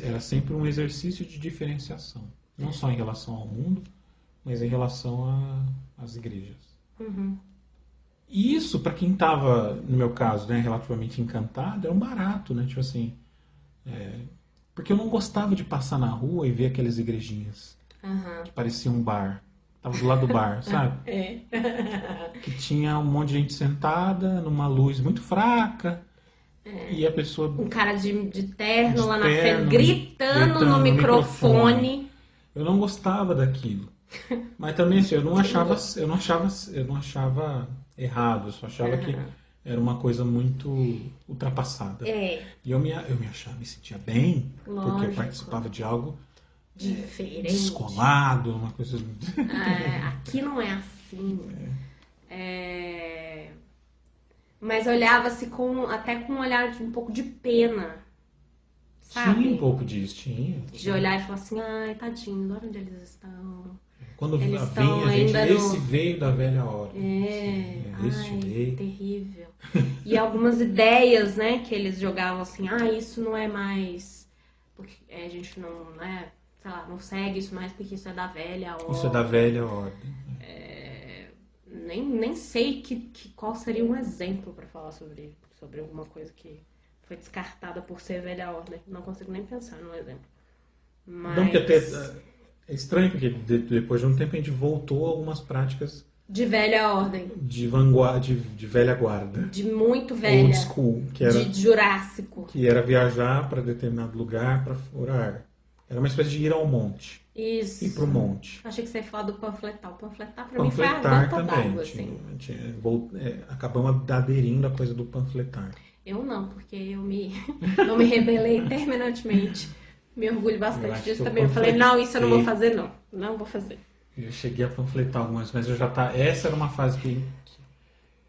era sempre um exercício de diferenciação. Não só em relação ao mundo, mas em relação às igrejas. E isso, para quem estava, no meu caso, né, relativamente encantado, era um barato, né? Tipo assim, porque eu não gostava de passar na rua e ver aquelas igrejinhas que pareciam um bar. Tava do lado do bar, sabe? Que tinha um monte de gente sentada numa luz muito fraca. E a pessoa... Um cara de terno lá na frente, gritando no microfone. Eu não gostava daquilo. Mas também assim, eu não achava errado, eu só achava que era uma coisa muito ultrapassada. E eu me sentia bem, porque eu participava de algo diferente, descolado, uma coisa... aqui não é assim. Mas olhava-se até com um olhar de um pouco de pena, sabe? Tinha um pouco disso, tinha. De olhar e falar assim, ai, tadinho, olha onde eles estão. Quando Eles vem estão a gente, ainda esse no... veio da velha hora. Este Ai, veio. terrível. E algumas ideias, né, que eles jogavam assim, isso não é mais, porque a gente não, né, sei lá, não segue isso mais porque isso é da velha ordem. Isso é da velha ordem. Nem sei qual seria um exemplo para falar sobre alguma coisa que foi descartada por ser velha ordem. Não consigo nem pensar num exemplo. Mas... Não, que até é estranho, porque depois de um tempo a gente voltou a algumas práticas de velha ordem. De vanguarda, de velha guarda. De muito velha. Old school. Que era, de Jurássico. Que era viajar para determinado lugar para orar. Era uma espécie de ir ao monte. Isso. Ir pro monte. Achei que você ia falar do panfletar. O panfletar pra mim foi a gota d'água, assim. Acabamos aderindo à coisa do panfletar. Eu não, porque eu me rebelei terminantemente. Me orgulho bastante disso também. Eu falei, não, isso eu não vou fazer, não. Não vou fazer. Eu cheguei a panfletar algumas, mas eu já tava. Essa era uma fase que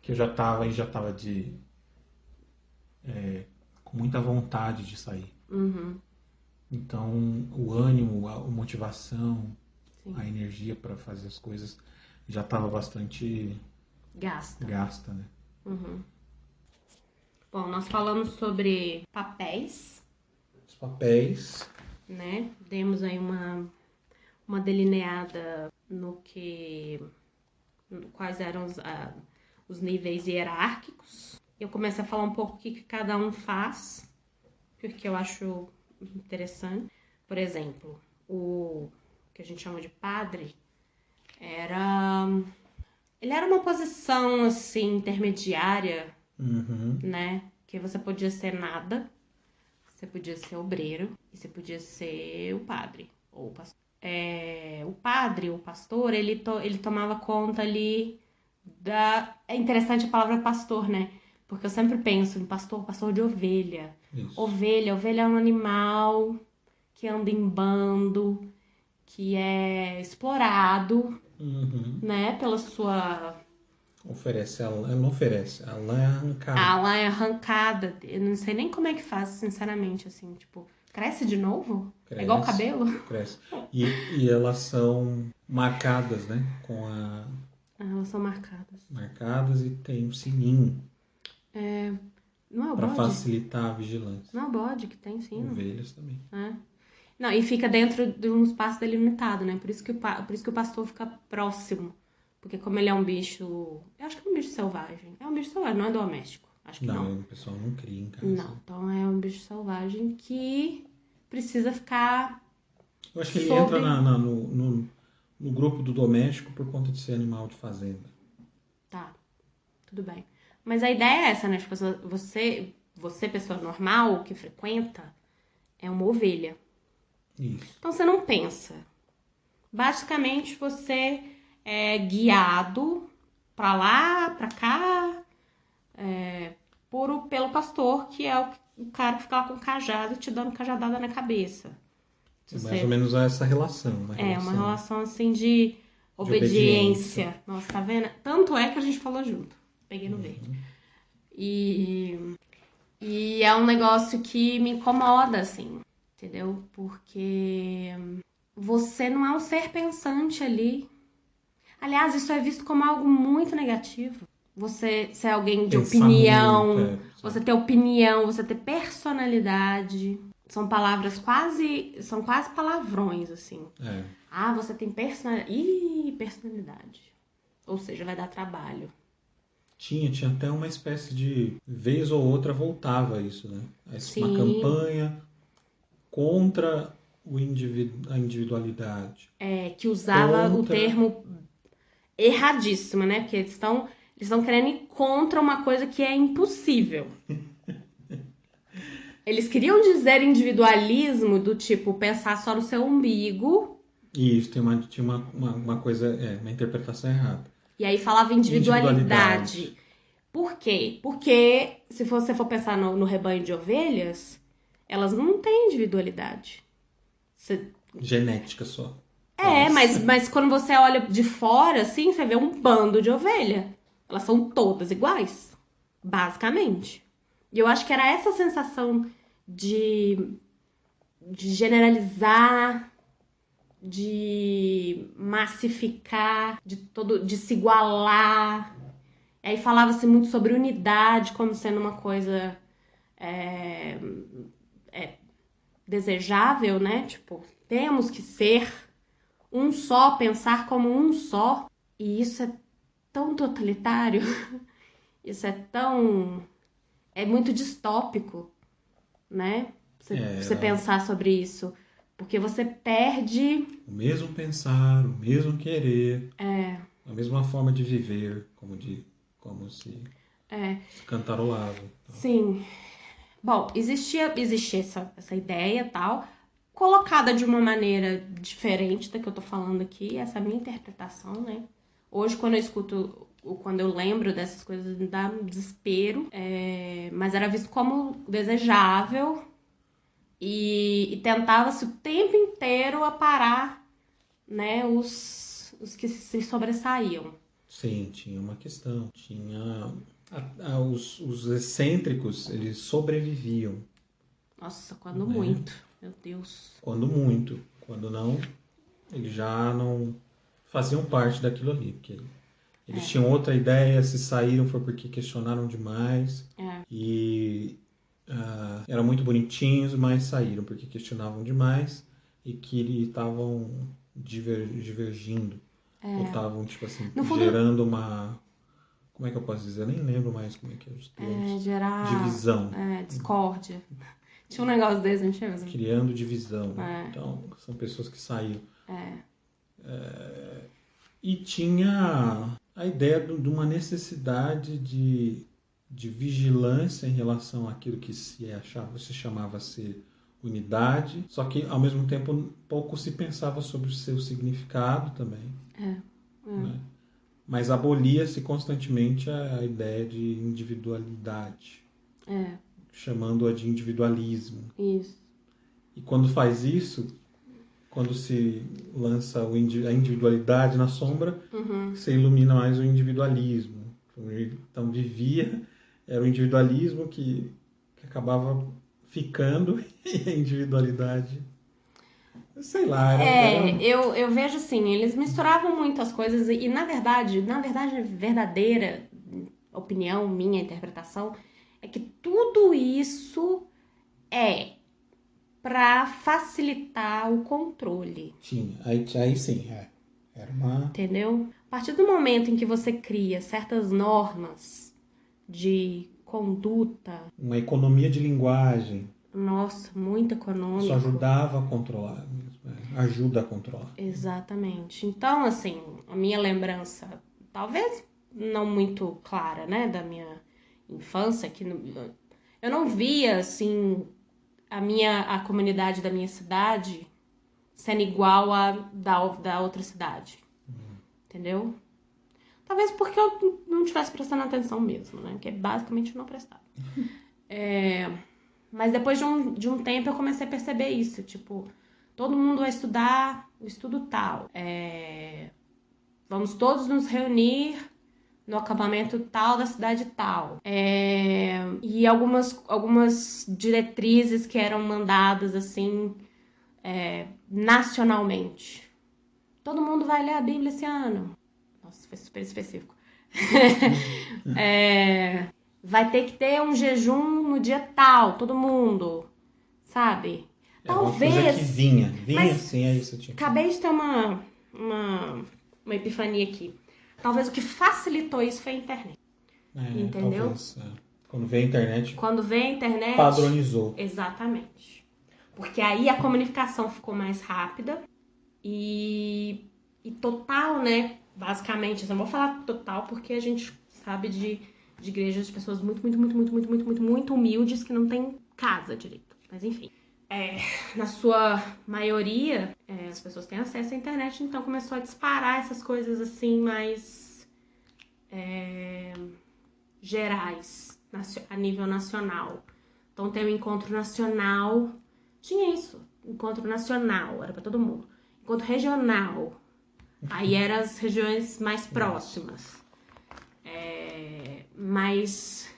eu já estava com muita vontade de sair. Uhum. Então, o ânimo, a motivação, Sim. A energia para fazer as coisas já estava bastante gasta, né? Uhum. Bom, nós falamos sobre papéis. Os papéis. Né? Demos aí uma delineada quais eram os níveis hierárquicos. Eu comecei a falar um pouco o que cada um faz, porque eu acho interessante. Por exemplo, o que a gente chama de padre ele era uma posição assim intermediária, né? Que você podia ser nada, você podia ser obreiro e você podia ser o padre ou o pastor. O padre, o pastor, ele tomava conta ali É interessante a palavra pastor, né? Porque eu sempre penso em pastor de ovelha. Isso. Ovelha é um animal que anda em bando, que é explorado, né? Pela sua... Ela não oferece, a lã é arrancada. A lã é arrancada. Eu não sei nem como é que faz, sinceramente, assim, tipo... Cresce de novo? Cresce, é igual o cabelo? Cresce. E elas são marcadas, né? Elas são marcadas. Marcadas e tem um sininho. Não é o pra bode? facilitar a vigilância. Não é o bode que tem sino? Ovelhas também. Não, e fica dentro de um espaço delimitado, né? Por isso que o pastor fica próximo. Porque como ele é um bicho... Eu acho que é um bicho selvagem. É um bicho selvagem, não é doméstico. Acho que não. O pessoal não cria em casa. Não, então é um bicho selvagem que precisa ficar... Eu acho que ele entra no grupo do doméstico por conta de ser animal de fazenda. Tá, tudo bem. Mas a ideia é essa, né? Tipo, você pessoa normal, que frequenta, é uma ovelha. Isso. Então você não pensa. Basicamente você é guiado pra lá, pra cá, pelo pastor, que é o cara que fica lá com o cajado te dando cajadada na cabeça. Mais ou menos essa relação. Uma relação assim de obediência. Nossa, tá vendo? Tanto é que a gente falou junto. Peguei no verde. E é um negócio que me incomoda, assim, entendeu? Porque você não é um ser pensante ali. Aliás, isso é visto como algo muito negativo. Você ser alguém de opinião, você ter opinião, você ter personalidade. São são quase palavrões, assim. Você tem personalidade. Ou seja, vai dar trabalho. Tinha até uma espécie de... Vez ou outra voltava isso, né? Uma campanha contra a individualidade. Que usava o termo erradíssimo, né? Porque eles estão querendo ir contra uma coisa que é impossível. Eles queriam dizer individualismo do tipo pensar só no seu umbigo. Isso, tinha uma coisa, uma interpretação errada. E aí falava individualidade. Por quê? Porque se você for pensar no rebanho de ovelhas, elas não têm individualidade. Genética só. Mas quando você olha de fora, assim, você vê um bando de ovelha. Elas são todas iguais, basicamente. E eu acho que era essa sensação de de generalizar, de massificar, de se igualar. Aí falava-se muito sobre unidade como sendo uma coisa desejável, né? Tipo, temos que ser um só, pensar como um só. E isso é tão totalitário, isso é muito distópico, né? Você pensar sobre isso. Porque você perde... O mesmo pensar, o mesmo querer, a mesma forma de viver, como se cantarolava. Então. Sim. Bom, existia essa ideia tal, colocada de uma maneira diferente da que eu tô falando aqui, essa é a minha interpretação, né? Hoje, quando eu escuto, quando eu lembro dessas coisas, me dá um desespero, mas era visto como desejável e tentava-se o tempo inteiro aparar, né, os que se sobressaíam. Sim, tinha uma questão. Os excêntricos, eles sobreviviam. Nossa, quando muito, meu Deus. Quando muito. Quando não, eles já não faziam parte daquilo ali. Porque eles tinham outra ideia, se saíram foi porque questionaram demais. E eram muito bonitinhos, mas saíram porque questionavam demais e que estavam divergindo. Ou estavam, tipo assim, No fundo, gerando uma... Como é que eu posso dizer? Eu nem lembro mais como é que é os termos. gerar Divisão. discórdia. Tinha um negócio desse, não tinha mesmo? Criando divisão. Então, são pessoas que saíram. E tinha a ideia de uma necessidade de vigilância em relação àquilo que se chamava ser unidade, só que ao mesmo tempo pouco se pensava sobre o seu significado também. Né? Mas abolia-se constantemente a ideia de individualidade, chamando-a de individualismo. Isso. E quando faz isso, quando se lança a individualidade na sombra, você ilumina mais o individualismo. Então era o individualismo que acabava ficando e a individualidade, sei lá, Eu vejo assim, eles misturavam muitas coisas e na verdade, verdadeira opinião, minha interpretação, é que tudo isso é para facilitar o controle. Tinha, aí sim, era uma... Entendeu? A partir do momento em que você cria certas normas de conduta, uma economia de linguagem. nossa, muito econômico. Isso ajudava a controlar mesmo, ajuda a controlar. Exatamente. Então, assim, a minha lembrança, talvez não muito clara, né, da minha infância, que eu não via, assim, a comunidade da minha cidade sendo igual a da outra cidade. Entendeu? Talvez porque eu não estivesse prestando atenção mesmo, né? Que é basicamente não prestar. Mas depois de um tempo eu comecei a perceber isso. Tipo, todo mundo vai estudar o estudo tal. Vamos todos nos reunir no acampamento tal da cidade tal. E algumas diretrizes que eram mandadas, assim, nacionalmente. Todo mundo vai ler a Bíblia esse ano. Nossa, foi super específico. Vai ter que ter um jejum no dia tal, todo mundo. Sabe? Talvez. Uma coisa que vinha assim, é isso. Tipo. Acabei de ter uma epifania aqui. Talvez o que facilitou isso foi a internet. Entendeu? Talvez, Quando veio a internet. Padronizou. Exatamente. Porque aí a comunicação ficou mais rápida e total, né? Basicamente, eu não vou falar total porque a gente sabe de igrejas de pessoas muito, muito, muito, muito, muito, muito, muito, muito humildes que não tem casa direito. Mas enfim. Na sua maioria, as pessoas têm acesso à internet, então começou a disparar essas coisas assim mais gerais, a nível nacional. Então tem o encontro nacional, tinha isso, encontro nacional, era para todo mundo. Encontro regional, aí eram as regiões mais próximas. Mas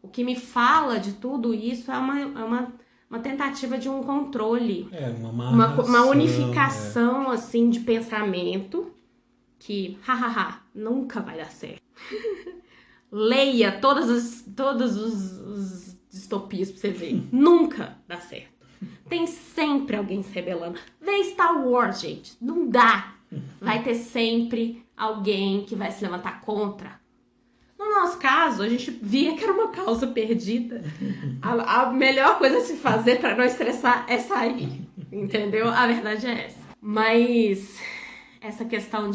o que me fala de tudo isso é uma uma tentativa de um controle, uma unificação, assim, de pensamento que, hahaha, nunca vai dar certo. Leia todos os distopias pra você ver. Nunca dá certo. Tem sempre alguém se rebelando. Vê Star Wars, gente. Não dá. Vai ter sempre alguém que vai se levantar contra. No nosso caso, a gente via que era uma causa perdida. A melhor coisa a se fazer pra não estressar é sair. Entendeu? A verdade é essa. Mas essa questão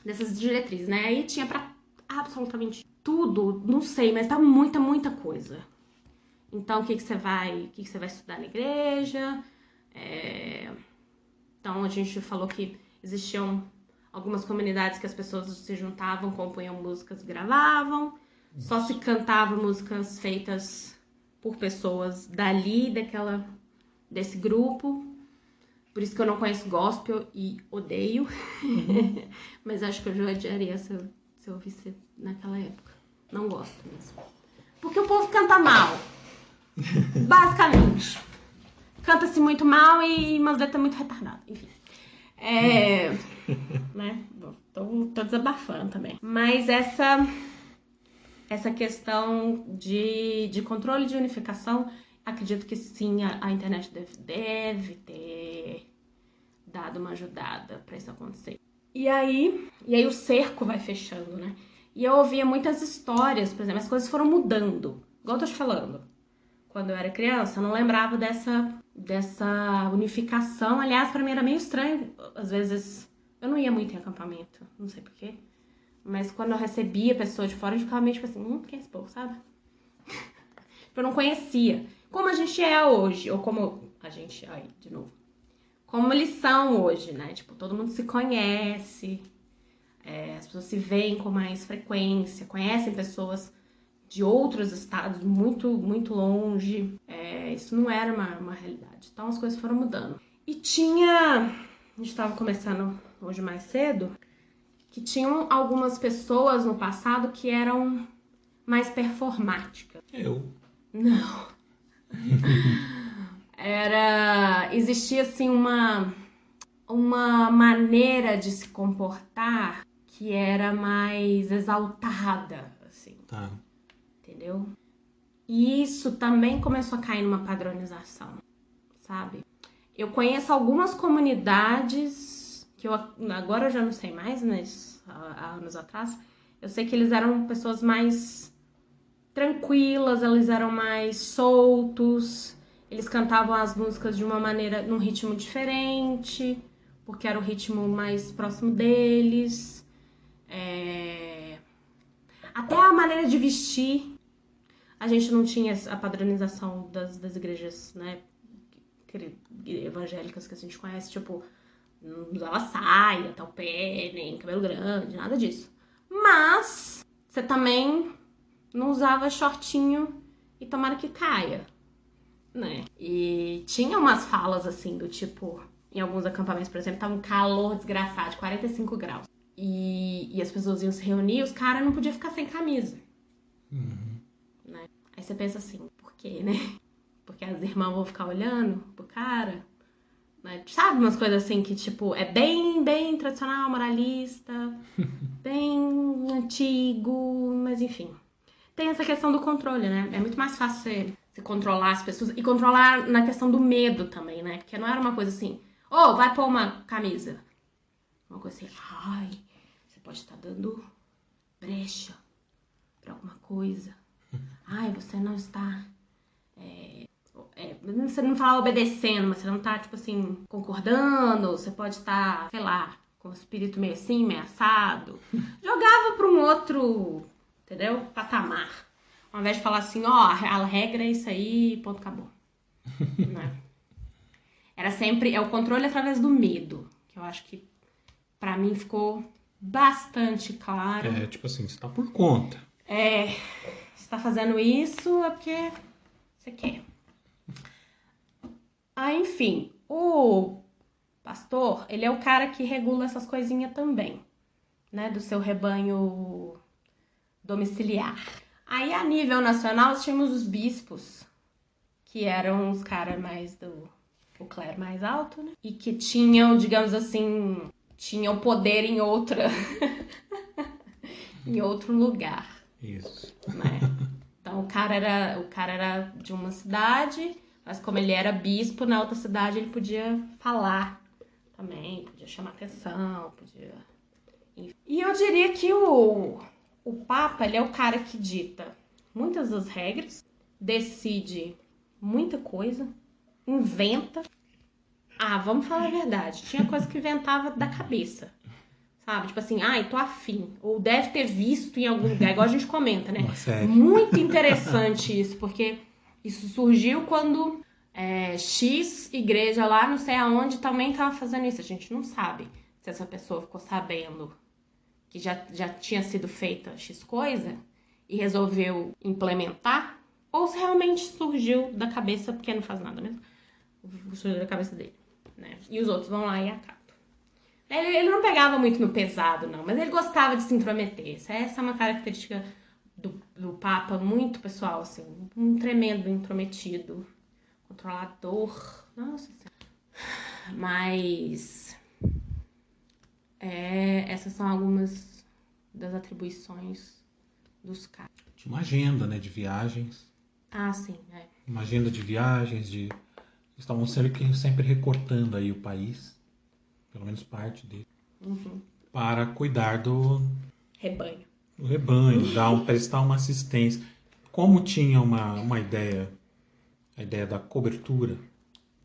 dessas diretrizes, né? Aí tinha pra absolutamente tudo, não sei, mas tá muita coisa. Então, o que você vai estudar na igreja? Então, a gente falou que existiam algumas comunidades que as pessoas se juntavam, compunham músicas, gravavam. Só se cantava músicas feitas por pessoas dali, desse grupo. Por isso que eu não conheço gospel e odeio. Mas acho que eu já odiaria se eu ouvisse naquela época. Não gosto mesmo. Porque o povo canta mal. Basicamente. Canta-se muito mal e umas letras muito retardadas. Enfim. Né? Tô desabafando também. Mas essa questão de controle de unificação, acredito que sim, a internet deve ter dado uma ajudada pra isso acontecer. E aí o cerco vai fechando, né? E eu ouvia muitas histórias, por exemplo, as coisas foram mudando. Igual eu tô te falando. Quando eu era criança, eu não lembrava dessa unificação. Aliás, pra mim era meio estranho. Às vezes, eu não ia muito em acampamento, não sei porquê. Mas quando eu recebia pessoas de fora, eu ficava meio tipo assim, quem é esse povo, sabe? Eu não conhecia. Como a gente é hoje, ou como a gente... Ai, de novo. Como eles são hoje, né? Tipo, todo mundo se conhece, as pessoas se veem com mais frequência, conhecem pessoas de outros estados muito, muito longe. Isso não era uma realidade. Então as coisas foram mudando. E a gente estava conversando hoje mais cedo, que tinham algumas pessoas no passado que eram mais performáticas. Eu? Não. Existia assim uma maneira de se comportar que era mais exaltada, assim. Tá. Entendeu? E isso também começou a cair numa padronização, sabe? Eu conheço algumas comunidades que agora eu já não sei mais, mas há anos atrás, eu sei que eles eram pessoas mais tranquilas, eles eram mais soltos, eles cantavam as músicas de uma maneira, num ritmo diferente, porque era o ritmo mais próximo deles. Até a maneira de vestir, a gente não tinha a padronização das igrejas, né, evangélicas que a gente conhece, tipo, não usava saia, tal pé, nem cabelo grande, nada disso. Mas você também não usava shortinho e tomara que caia, né? E tinha umas falas assim do tipo, em alguns acampamentos, por exemplo, tava um calor desgraçado, de 45 graus. E as pessoas iam se reunir, os caras não podiam ficar sem camisa. Né? Aí você pensa assim, por quê, né? Porque as irmãs vão ficar olhando pro cara, né? Sabe umas coisas assim que, tipo, é bem tradicional, moralista, bem antigo, mas enfim. Tem essa questão do controle, né? É muito mais fácil você controlar as pessoas e controlar na questão do medo também, né? Porque não era uma coisa assim, vai pôr uma camisa. Uma coisa assim, ai, você pode estar dando brecha pra alguma coisa. Ai, você não está... você não fala obedecendo, mas você não tá, tipo assim, concordando. Você pode estar, sei lá, com o espírito meio assim, meio assado. Jogava pra um outro, entendeu? Patamar. Ao invés de falar assim, a regra é isso aí, ponto, acabou. Né? Era sempre, o controle através do medo. Que eu acho que, pra mim, ficou bastante claro. Tipo assim, você tá por conta. Você tá fazendo isso é porque você quer. Enfim, o pastor, ele é o cara que regula essas coisinhas também, né, do seu rebanho domiciliar. Aí, a nível nacional, nós tínhamos os bispos, que eram os caras mais o clero mais alto, né? E que tinham, digamos assim, tinham poder em em outro lugar. Isso. Né? Então o cara era de uma cidade, mas como ele era bispo na outra cidade, ele podia falar também, podia chamar atenção, podia... E eu diria que o Papa, ele é o cara que dita muitas das regras, decide muita coisa, inventa. Vamos falar a verdade, tinha coisa que inventava da cabeça. Sabe? Tipo assim, tô afim. Ou deve ter visto em algum lugar, igual a gente comenta, né? Muito interessante isso, porque isso surgiu quando X igreja lá, não sei aonde, também tava fazendo isso. A gente não sabe se essa pessoa ficou sabendo que já tinha sido feita X coisa e resolveu implementar, ou se realmente surgiu da cabeça, porque não faz nada mesmo, surgiu da cabeça dele, né? E os outros vão lá e acabam. Ele não pegava muito no pesado, não, mas ele gostava de se intrometer. Essa é uma característica do Papa muito pessoal, assim. Um tremendo intrometido, controlador. Nossa Senhora. Mas essas são algumas das atribuições dos caras. Tinha uma agenda, né, de viagens. Sim, Uma agenda de viagens, estavam sempre recortando aí o país. Pelo menos parte dele, para cuidar do rebanho, prestar uma assistência. Como tinha uma ideia, a ideia da cobertura,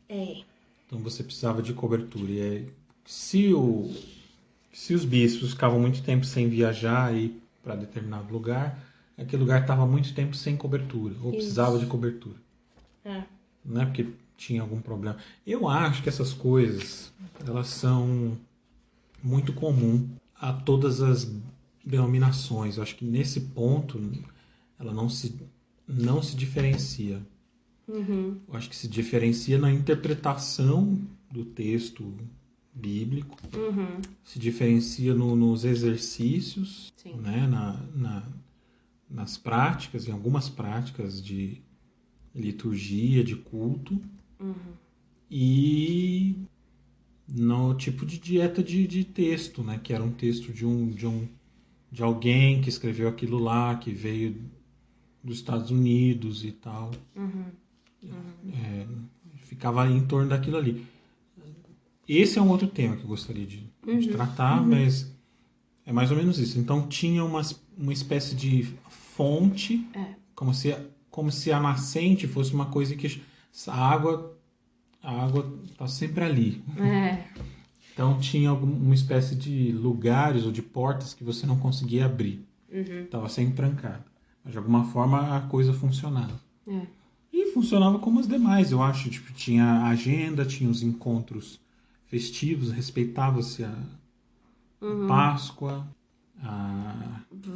então você precisava de cobertura. E se os bispos ficavam muito tempo sem viajar e ir para determinado lugar, aquele lugar estava muito tempo sem cobertura, ou precisava de cobertura. Não é porque tinha algum problema. Eu acho que essas coisas, elas são muito comum a todas as denominações. Eu acho que nesse ponto ela não se diferencia. Eu acho que se diferencia na interpretação do texto bíblico, se diferencia nos exercícios, né? Nas práticas, em algumas práticas de liturgia, de culto, e no tipo de dieta de texto, né? Que era um texto de alguém que escreveu aquilo lá, que veio dos Estados Unidos e tal. Ficava em torno daquilo ali. Esse é um outro tema que eu gostaria de tratar, mas é mais ou menos isso. Então tinha uma espécie de fonte, como se a nascente fosse uma coisa que a água está sempre ali. Então tinha uma espécie de lugares ou de portas que você não conseguia abrir. Estava sempre trancado. Mas de alguma forma a coisa funcionava. E funcionava como as demais, eu acho. Tipo, tinha a agenda, tinha os encontros festivos, respeitava-se a Páscoa,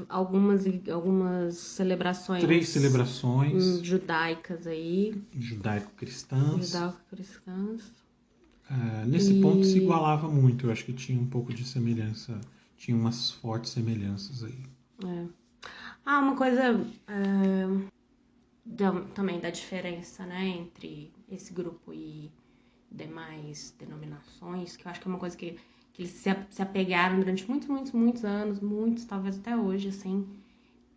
algumas celebrações. 3 celebrações judaicas aí. Judaico-cristãs. Nesse E... ponto se igualava muito. Eu acho que tinha um pouco de semelhança. Tinha umas fortes semelhanças aí. Uma coisa também da diferença, né, entre esse grupo e demais denominações, que eu acho que é uma coisa que eles se apegaram durante muitos anos, muitos, talvez até hoje, assim,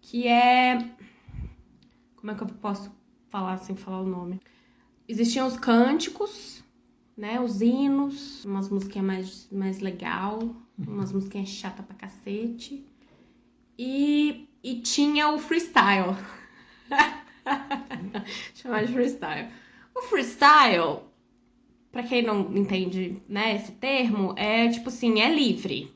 que é... Como é que eu posso falar sem falar o nome? Existiam os cânticos, né, os hinos, umas musiquinhas mais legal, umas musiquinhas chatas pra cacete, e tinha o freestyle. Chamar de freestyle. O freestyle, pra quem não entende, né, esse termo, é tipo assim, é livre.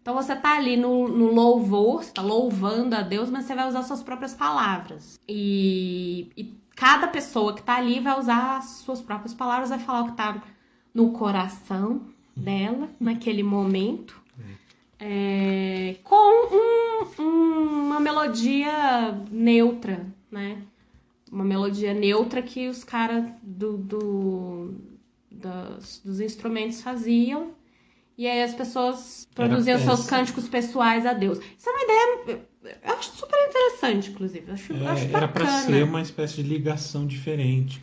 Então você tá ali no louvor, você tá louvando a Deus, mas você vai usar suas próprias palavras. E cada pessoa que tá ali vai usar as suas próprias palavras, vai falar o que tá no coração dela, naquele momento. Com uma melodia neutra, né? Uma melodia neutra que os caras dos instrumentos faziam. E aí as pessoas produziam seus cânticos pessoais a Deus. Isso é uma ideia, eu acho super interessante. interessante, inclusive. Eu acho Era para bacana. ser uma espécie de ligação diferente.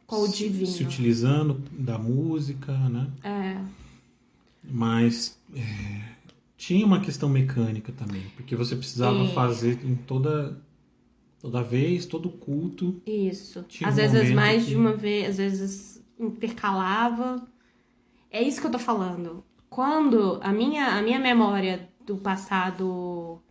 Com o divino. Se utilizando da música, né? Mas tinha uma questão mecânica também, porque você precisava fazer em toda vez, todo culto. Isso. Tinha Às um vezes momento mais que- de uma vez, às vezes intercalava. É isso que eu tô falando. Quando a minha memória do passado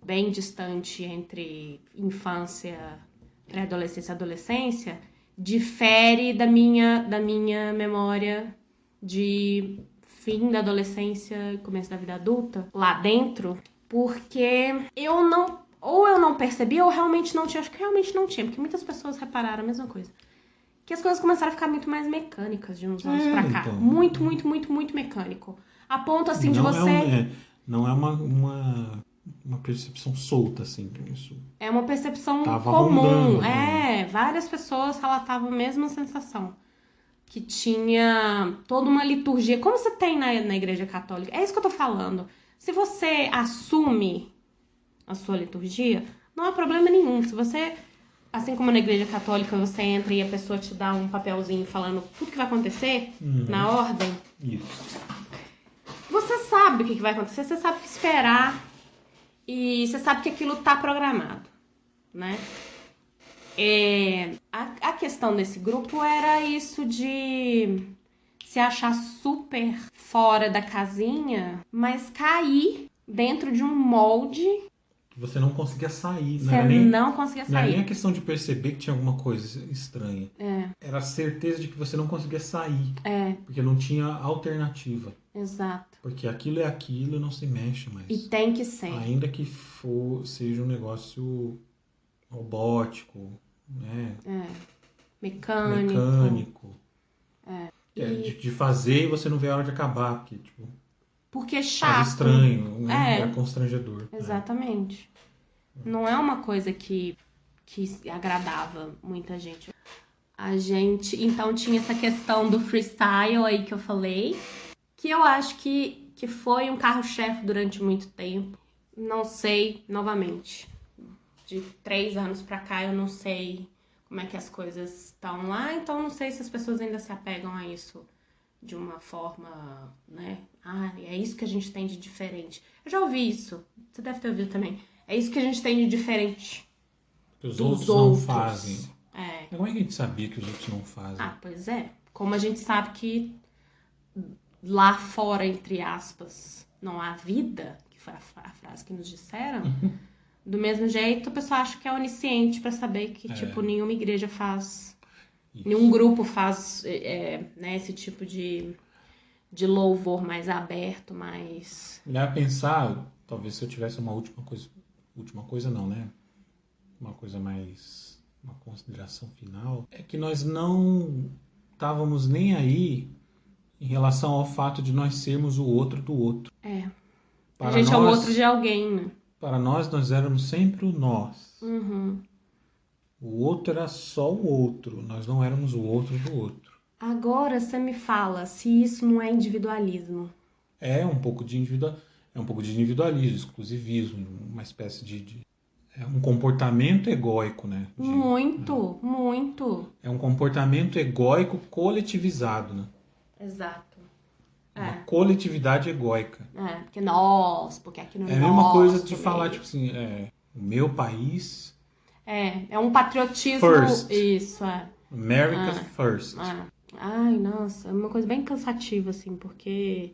bem distante entre infância, pré-adolescência e adolescência, difere da minha memória de fim da adolescência, começo da vida adulta, lá dentro, porque eu não percebi, ou realmente não tinha, acho que realmente não tinha, porque muitas pessoas repararam a mesma coisa. Que as coisas começaram a ficar muito mais mecânicas de uns anos pra cá. Então. Muito, muito, muito, muito mecânico. A ponto, assim, de você... Não é uma percepção solta, assim. Isso É uma percepção tava comum. rondando, né? Várias pessoas relatavam a mesma sensação. Que tinha toda uma liturgia. Como você tem na Igreja Católica? É isso que eu tô falando. Se você assume a sua liturgia, não há problema nenhum. Se você, assim como na Igreja Católica, você entra e a pessoa te dá um papelzinho falando tudo que vai acontecer na ordem, Isso. você sabe o que vai acontecer, você sabe o que esperar e você sabe que aquilo tá programado, né? A questão desse grupo era isso de se achar super fora da casinha, mas cair dentro de um molde. Você não conseguia sair. Você não conseguia Não era nem a sair. questão de perceber que tinha alguma coisa estranha. Era a certeza de que você não conseguia sair. Porque não tinha alternativa. Exato. Porque aquilo é aquilo e não se mexe mais. E tem que ser. Ainda que seja um negócio robótico, né? Mecânico. De fazer e você não vê a hora de acabar. Porque é Era chato. estranho, né? Era constrangedor. Exatamente. Não é uma coisa que agradava muita gente. A gente, então, tinha essa questão do freestyle aí que eu falei, que eu acho que foi um carro-chefe durante muito tempo. Não sei, novamente, de 3 anos pra cá, eu não sei como é que as coisas estão lá, então não sei se as pessoas ainda se apegam a isso de uma forma, né? É isso que a gente tem de diferente. Eu já ouvi isso, você deve ter ouvido também. É isso que a gente tem de diferente Que os dos outros não fazem. Como é que a gente sabia que os outros não fazem? Pois é. Como a gente sabe que lá fora, entre aspas, não há vida, que foi a frase que nos disseram, do mesmo jeito a pessoa acha que é onisciente pra saber que, nenhuma igreja faz, nenhum grupo faz né, esse tipo de louvor mais aberto, mais... Melhor pensar, talvez se eu tivesse uma última coisa não, né? Uma coisa mais, uma consideração final, é que nós não estávamos nem aí em relação ao fato de nós sermos o outro do outro. A gente é o outro de alguém, né? Para nós éramos sempre o nós. O outro era só o outro, nós não éramos o outro do outro. Agora você me fala se isso não é individualismo. É um pouco de individualismo, exclusivismo, uma espécie é um comportamento egóico, né? Muito. É um comportamento egóico coletivizado, né? Exato. Uma coletividade egóica. Porque aqui no É a mesma coisa de falar, tipo assim, o meu país... É um patriotismo... First. Isso, America first. Ai, nossa, é uma coisa bem cansativa, assim, porque...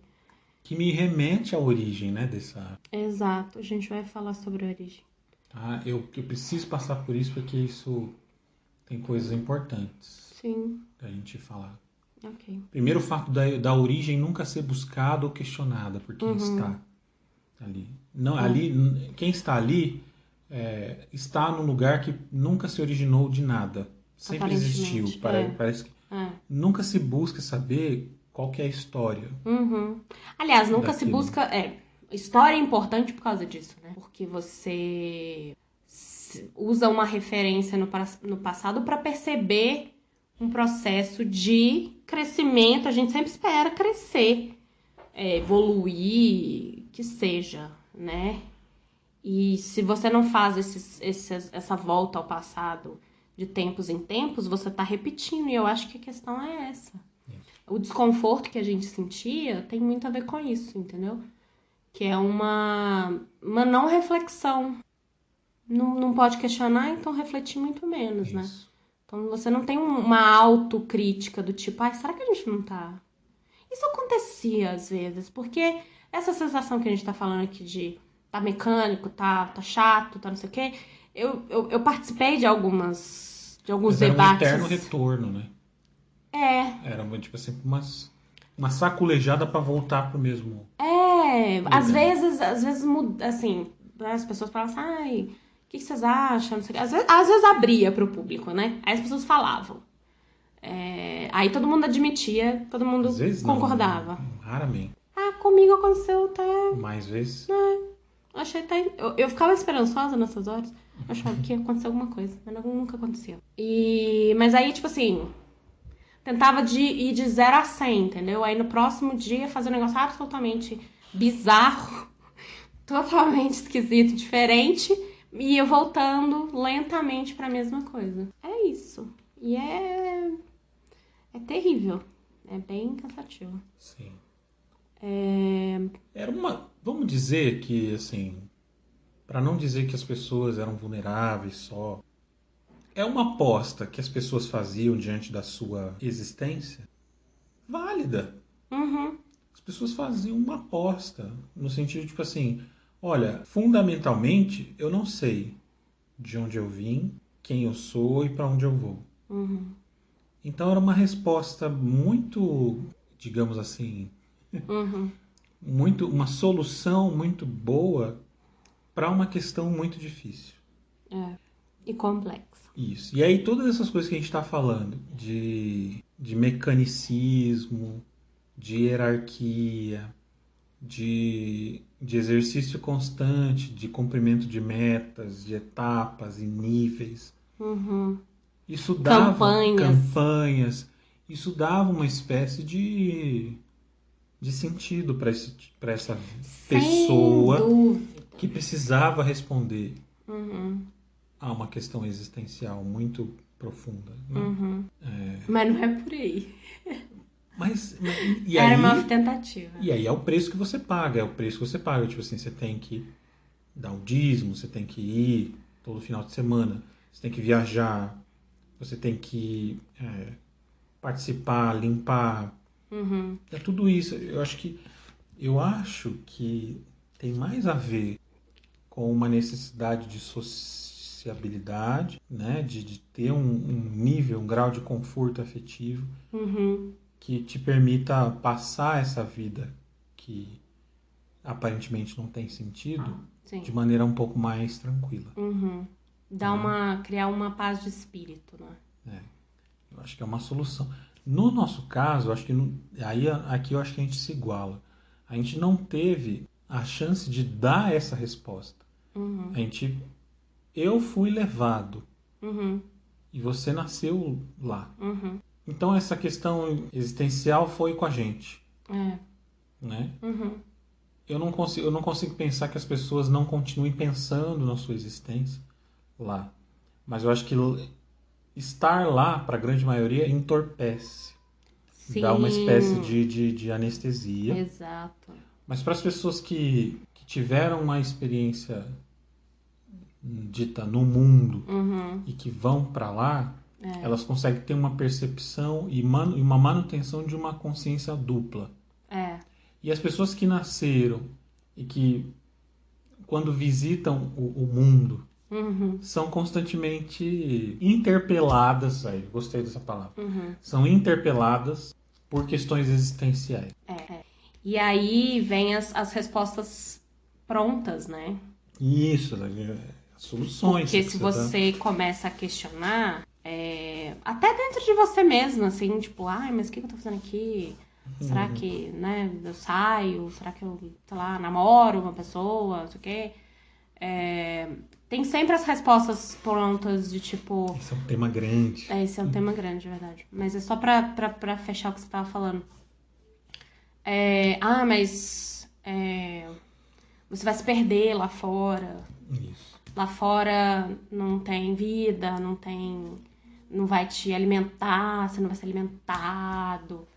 Que me remete à origem, né, dessa... Exato, a gente vai falar sobre a origem. Eu preciso passar por isso porque isso tem coisas importantes. Sim. Pra gente falar. Ok. Primeiro, o fato da origem nunca ser buscada ou questionada por quem está ali. Não, ali, quem está ali está num lugar que nunca se originou de nada. Sempre existiu. Parece que nunca se busca saber qual que é a história. Aliás, nunca se busca... História é importante por causa disso, né? Porque você usa uma referência no passado para perceber um processo de crescimento. A gente sempre espera crescer, evoluir, que seja, né? E se você não faz essa volta ao passado de tempos em tempos, você tá repetindo. E eu acho que a questão é essa. O desconforto que a gente sentia tem muito a ver com isso, entendeu? Que é uma não reflexão. Não pode questionar, então refletir muito menos, né? Isso. Então você não tem uma autocrítica do tipo, ai, será que a gente não tá... Isso acontecia às vezes, porque essa sensação que a gente tá falando aqui de tá mecânico, tá chato, tá não sei o quê, eu participei de alguns Mas debates. Era um eterno retorno, né? Era tipo assim, uma saculejada para voltar pro mesmo. Às Legal. vezes muda, assim, as pessoas falam assim, ai, o que vocês acham? Não sei o quê. Às vezes abria pro público, né? Aí as pessoas falavam. Aí todo mundo admitia, todo mundo Às vezes concordava. não, raramente. Ah, comigo aconteceu, tá? Mais vezes. Achei tá. Eu ficava esperançosa nessas horas. Eu achava que ia acontecer alguma coisa, mas nunca aconteceu. Mas aí, tipo assim, tentava ir de 0 a 100, entendeu? Aí no próximo dia fazer um negócio absolutamente bizarro, totalmente esquisito, diferente, e eu voltando lentamente pra mesma coisa. É isso. E é terrível. É bem cansativo. Sim. Vamos dizer que, assim, para não dizer que as pessoas eram vulneráveis só, é uma aposta que as pessoas faziam diante da sua existência válida. Uhum. As pessoas faziam uma aposta, no sentido de, tipo assim, olha, fundamentalmente eu não sei de onde eu vim, quem eu sou e para onde eu vou. Uhum. Então era uma resposta muito, digamos assim, Uhum. uma solução muito boa para uma questão muito difícil. E complexo. Isso. E aí todas essas coisas que a gente está falando de mecanicismo, de hierarquia, de exercício constante, de cumprimento de metas, de etapas e níveis. Uhum. Isso dava Campanhas. campanhas, isso dava uma espécie de sentido para essa pessoa dúvida. que precisava responder Uhum. a uma questão existencial muito profunda. Né? Uhum. Mas não é por aí. E Era aí, uma tentativa. e aí é o preço que você paga, é o preço que você paga. Tipo assim, você tem que dar o dízimo, você tem que ir todo final de semana, você tem que viajar, você tem que participar, limpar. Uhum. É tudo isso. Eu acho que tem mais a ver com uma necessidade de sociabilidade, né? De ter um nível, um grau de conforto afetivo Uhum. que te permita passar essa vida que aparentemente não tem sentido Sim. de maneira um pouco mais tranquila. Uhum. Criar uma paz de espírito, né? Eu acho que é uma solução. No nosso caso, eu acho que aqui eu acho que a gente se iguala. A gente não teve a chance de dar essa resposta. Uhum. Eu fui levado Uhum. e você nasceu lá. Uhum. Então essa questão existencial foi com a gente, né? Uhum. Eu não consigo pensar que as pessoas não continuem pensando na sua existência lá. Mas eu acho que estar lá, para a grande maioria, entorpece. Sim. Dá uma espécie de anestesia. Exato. Mas para as pessoas que tiveram uma experiência dita no mundo e que vão para lá, elas conseguem ter uma percepção e uma manutenção de uma consciência dupla. E as pessoas que nasceram e que, quando visitam o mundo, são constantemente interpeladas, aí, gostei dessa palavra, são interpeladas por questões existenciais. E aí vem as respostas prontas, né? Isso, as soluções. Porque se você começa a questionar, até dentro de você mesmo, assim, tipo, ai, mas o que eu tô fazendo aqui? Será que, né, eu saio? Será que eu, sei lá, namoro uma pessoa? Não sei o quê. Tem sempre as respostas prontas de tipo. Esse é um tema grande. Esse é um tema grande, de verdade. Mas é só pra fechar o que você tava falando. Mas você vai se perder lá fora. Isso. Lá fora não tem vida, não vai te alimentar, você não vai ser alimentado.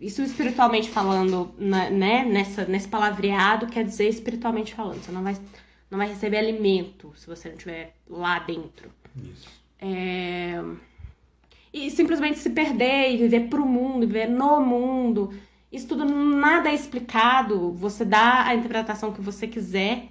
Isso espiritualmente falando, né, nesse palavreado, quer dizer espiritualmente falando. Você não vai receber alimento se você não estiver lá dentro. Isso. E simplesmente se perder e viver pro mundo, viver no mundo. Isso tudo nada é explicado. Você dá a interpretação que você quiser,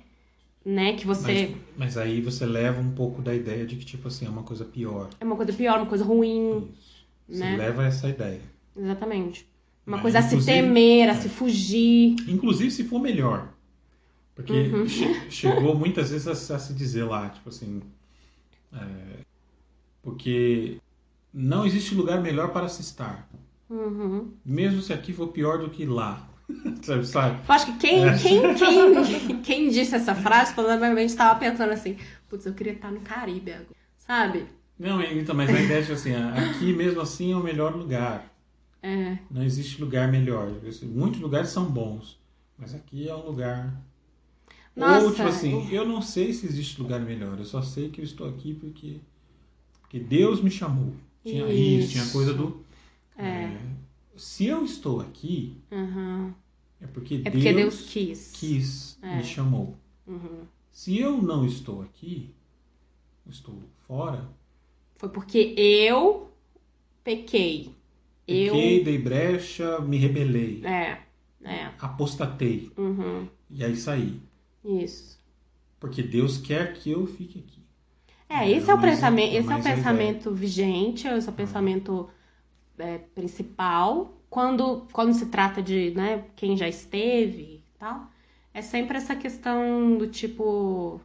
né? Que você... Mas aí você leva um pouco da ideia de que, tipo assim, é uma coisa pior. É uma coisa pior, uma coisa ruim. Isso. Você Né? leva essa ideia. Exatamente. Uma Mas, coisa a se temer, a se fugir. Inclusive se for melhor. Porque chegou muitas vezes a se dizer lá, tipo assim... porque não existe lugar melhor para se estar. Mesmo se aqui for pior do que lá. Sabe? Eu acho que quem disse essa frase provavelmente estava pensando assim, putz, eu queria estar no Caribe agora, sabe? Não, então, mas a ideia é assim, aqui mesmo assim é o melhor lugar. Não existe lugar melhor. Muitos lugares são bons, mas aqui é um lugar... Nossa, ou, tipo assim, eu não sei se existe lugar melhor, eu só sei que eu estou aqui porque Deus me chamou. Tinha isso, tinha a coisa do... se eu estou aqui, é porque Deus quis me chamou. Se eu não estou aqui, eu estou fora... Foi porque eu pequei. Dei brecha, me rebelei. Apostatei. E aí saí. Isso. Porque Deus quer que eu fique aqui. Esse é o pensamento vigente, esse é o pensamento principal. Quando se trata de, né, quem já esteve e tal, é sempre essa questão do tipo,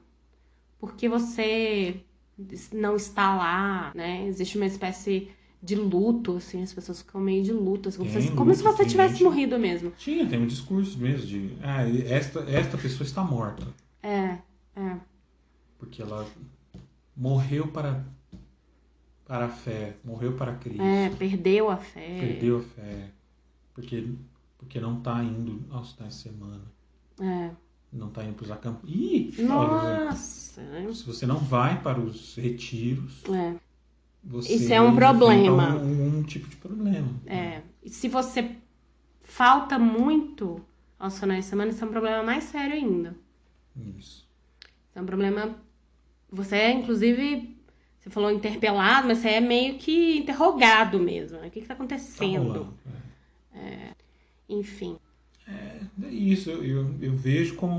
por que você não está lá, né? Existe uma espécie de luto, assim, as pessoas ficam meio de luto, assim, como se você tivesse morrido mesmo. Tem um discurso mesmo de, esta pessoa está morta. Porque ela morreu para a fé, morreu para Cristo. Perdeu a fé. Perdeu a fé. Porque não está indo aos finais de semana. Não está indo para os acampamentos. Nossa! Se você não vai para os retiros, você isso é um problema. Um tipo de problema. E se você falta muito aos finais de semana, isso é um problema mais sério ainda. Isso. É um problema... Você é, inclusive, você falou interpelado, mas você é meio que interrogado mesmo. Né? O que está acontecendo? Tá rolando, Enfim. Isso, eu vejo como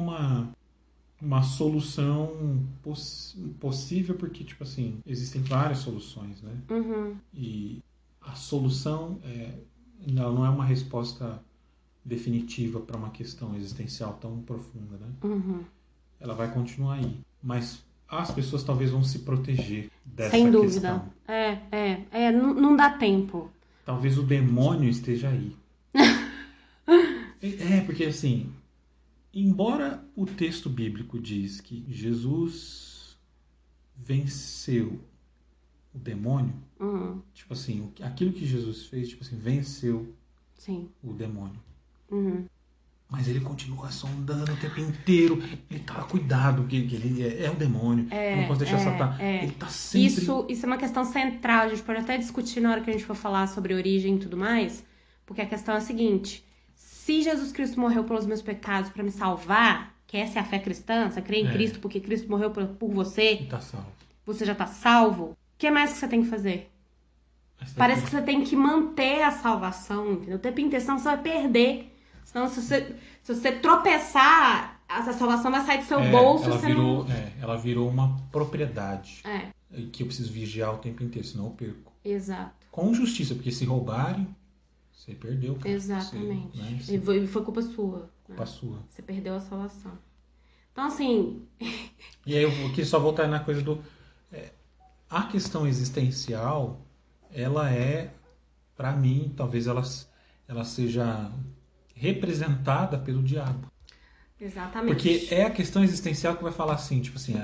uma solução possível, porque, tipo assim, existem várias soluções, né? E a solução não é uma resposta definitiva para uma questão existencial tão profunda, né? Ela vai continuar aí. Mas as pessoas talvez vão se proteger dessa questão. Sem dúvida. Não dá tempo. Talvez o demônio esteja aí. Porque assim, embora o texto bíblico diz que Jesus venceu o demônio, tipo assim, aquilo que Jesus fez, tipo assim, venceu o demônio. Mas ele continua sondando o tempo inteiro. Ele tá, cuidado, que ele é o demônio. Eu não posso deixar saltar. Ele tá sempre... Isso é uma questão central. A gente pode até discutir na hora que a gente for falar sobre origem e tudo mais. Porque a questão é a seguinte. Se Jesus Cristo morreu pelos meus pecados para me salvar, que essa é a fé cristã, você crê em Cristo porque Cristo morreu por você, e tá salvo. Você já tá salvo, o que mais que você tem que fazer? Parece que você tem que manter a salvação, entendeu? O tempo inteiro, senão você vai perder. Senão, se você tropeçar, essa salvação vai sair do seu bolso. Ela virou uma propriedade. Que eu preciso vigiar o tempo inteiro, senão eu perco. Exato. Com justiça, porque se roubarem, você perdeu, cara. Exatamente. Você, E foi culpa sua. Culpa sua. Você perdeu a salvação. Então, assim... E aí eu queria só voltar na coisa do... a questão existencial, ela pra mim, talvez ela seja representada pelo diabo. Exatamente. Porque é a questão existencial que vai falar assim, tipo assim,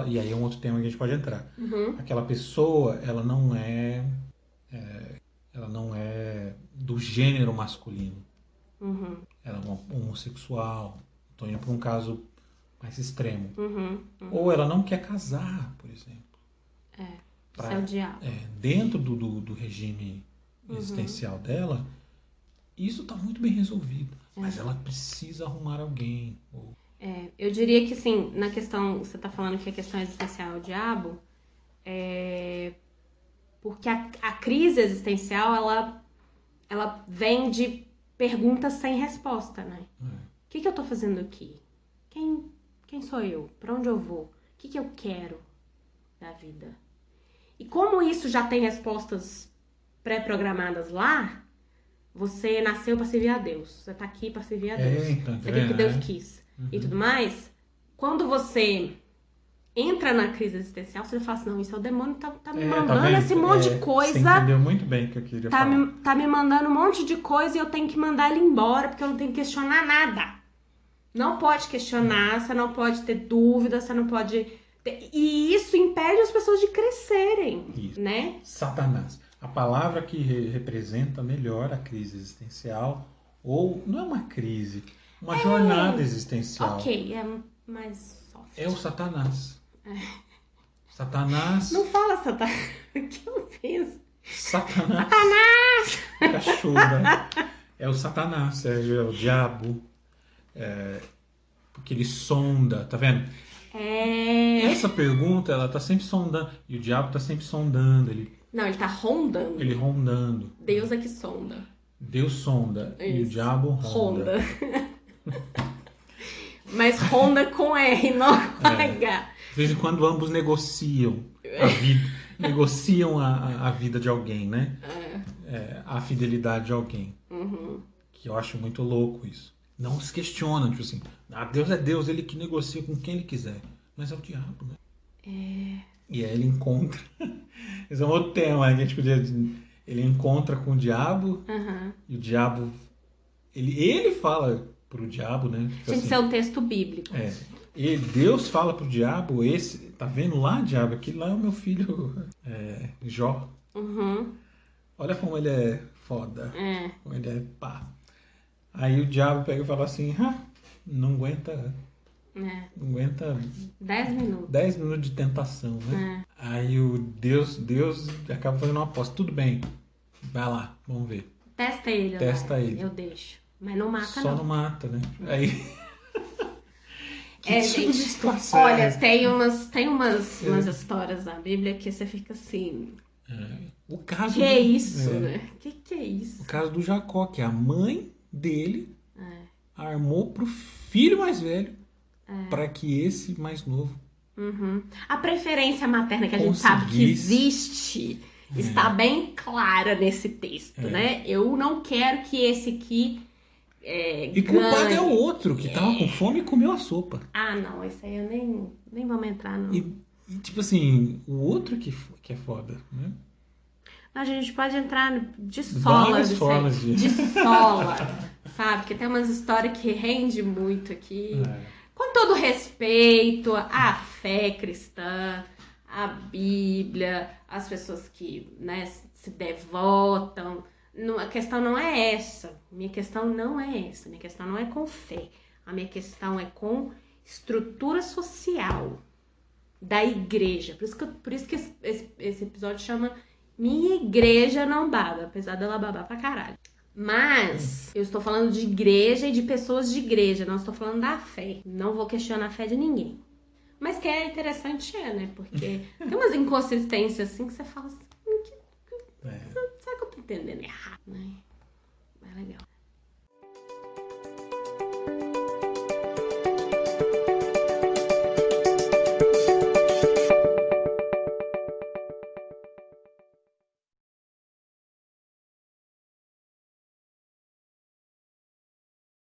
e aí é um outro tema que a gente pode entrar. Aquela pessoa, ela não é do gênero masculino. Ela é uma homossexual, Estou indo para um caso mais extremo. Uhum. Ou ela não quer casar, por exemplo. Isso é o diabo. Dentro do regime existencial dela, isso está muito bem resolvido. Mas ela precisa arrumar alguém. Eu diria que, sim, na questão... Você está falando que a questão existencial é o diabo. Porque a crise existencial, ela vem de perguntas sem resposta, né? O que eu estou fazendo aqui? Quem sou eu? Para onde eu vou? O que eu quero da vida? E como isso já tem respostas pré-programadas lá, você nasceu para servir a Deus. Você tá aqui para servir a Deus. Então, Isso aqui que Deus quis. E tudo mais. Quando você entra na crise existencial, você fala assim, não, isso é o demônio, tá me mandando esse monte de coisa. Você entendeu muito bem o que eu queria falar. Tá me mandando um monte de coisa e eu tenho que mandar ele embora, porque eu não tenho que questionar nada. Não pode questionar, você não pode ter dúvida, você não pode... E isso impede as pessoas de crescerem, né? Satanás. A palavra que representa melhor a crise existencial, ou não é uma crise, uma jornada existencial. Ok, é mais soft. É o Satanás. Satanás. Não fala Satanás. O que eu fiz? Satanás. Satanás! Cachorra. É o Satanás, é o diabo. Porque ele sonda, tá vendo? Essa pergunta, ela tá sempre sondando. E o diabo tá sempre sondando. Não, ele tá rondando. Ele rondando. Deus é que sonda. Deus sonda. Isso. E o diabo ronda. Mas ronda com R, não com H. De vez em quando ambos negociam a vida. Negociam a vida de alguém, né? A fidelidade de alguém. Que eu acho muito louco isso. Não se questiona, tipo assim, Deus é Deus, ele que negocia com quem ele quiser. Mas é o diabo, né? E aí ele encontra. Esse é um outro tema que a gente podia. Ele encontra com o diabo e o diabo. Ele fala pro diabo, né? Tipo Tinha que ser um texto bíblico. E Deus fala pro diabo, tá vendo lá, diabo? Aquele lá é o meu filho Jó. Olha como ele é foda. Como ele é pá. Aí o diabo pega e fala assim, não aguenta. Não aguenta 10 minutos. 10 minutos de tentação, né? Aí o Deus acaba fazendo uma aposta. Tudo bem, vai lá, vamos ver. Testa ele. Testa ele. Eu deixo. Mas não mata, Só não mata, né? Aí... que tipo de situação? Olha, tem umas histórias na Bíblia que você fica assim... O caso que é isso, né? Que é isso? O caso do Jacó, que a mãe dele armou pro filho mais velho para que esse mais novo A preferência materna que a gente sabe que existe está bem clara nesse texto, né? Eu não quero que esse aqui e culpado é o outro que tava com fome e comeu a sopa. Não, isso aí eu nem vamos entrar não. E tipo assim, o outro que é foda, né? A gente pode entrar de sola. Várias formas de sola, sabe? Porque tem umas histórias que rende muito aqui. Com todo respeito à fé cristã, à Bíblia, às pessoas que, né, se devotam. A questão não é essa. Minha questão não é essa. Minha questão não é com fé. A minha questão é com estrutura social da igreja. Por isso que esse episódio chama Minha Igreja Não Baba, apesar dela babar pra caralho. Mas eu estou falando de igreja e de pessoas de igreja, não estou falando da fé. Não vou questionar a fé de ninguém. Mas que é interessante, né? Porque tem umas inconsistências assim que você fala assim... Será que eu tô entendendo errado, né? É legal.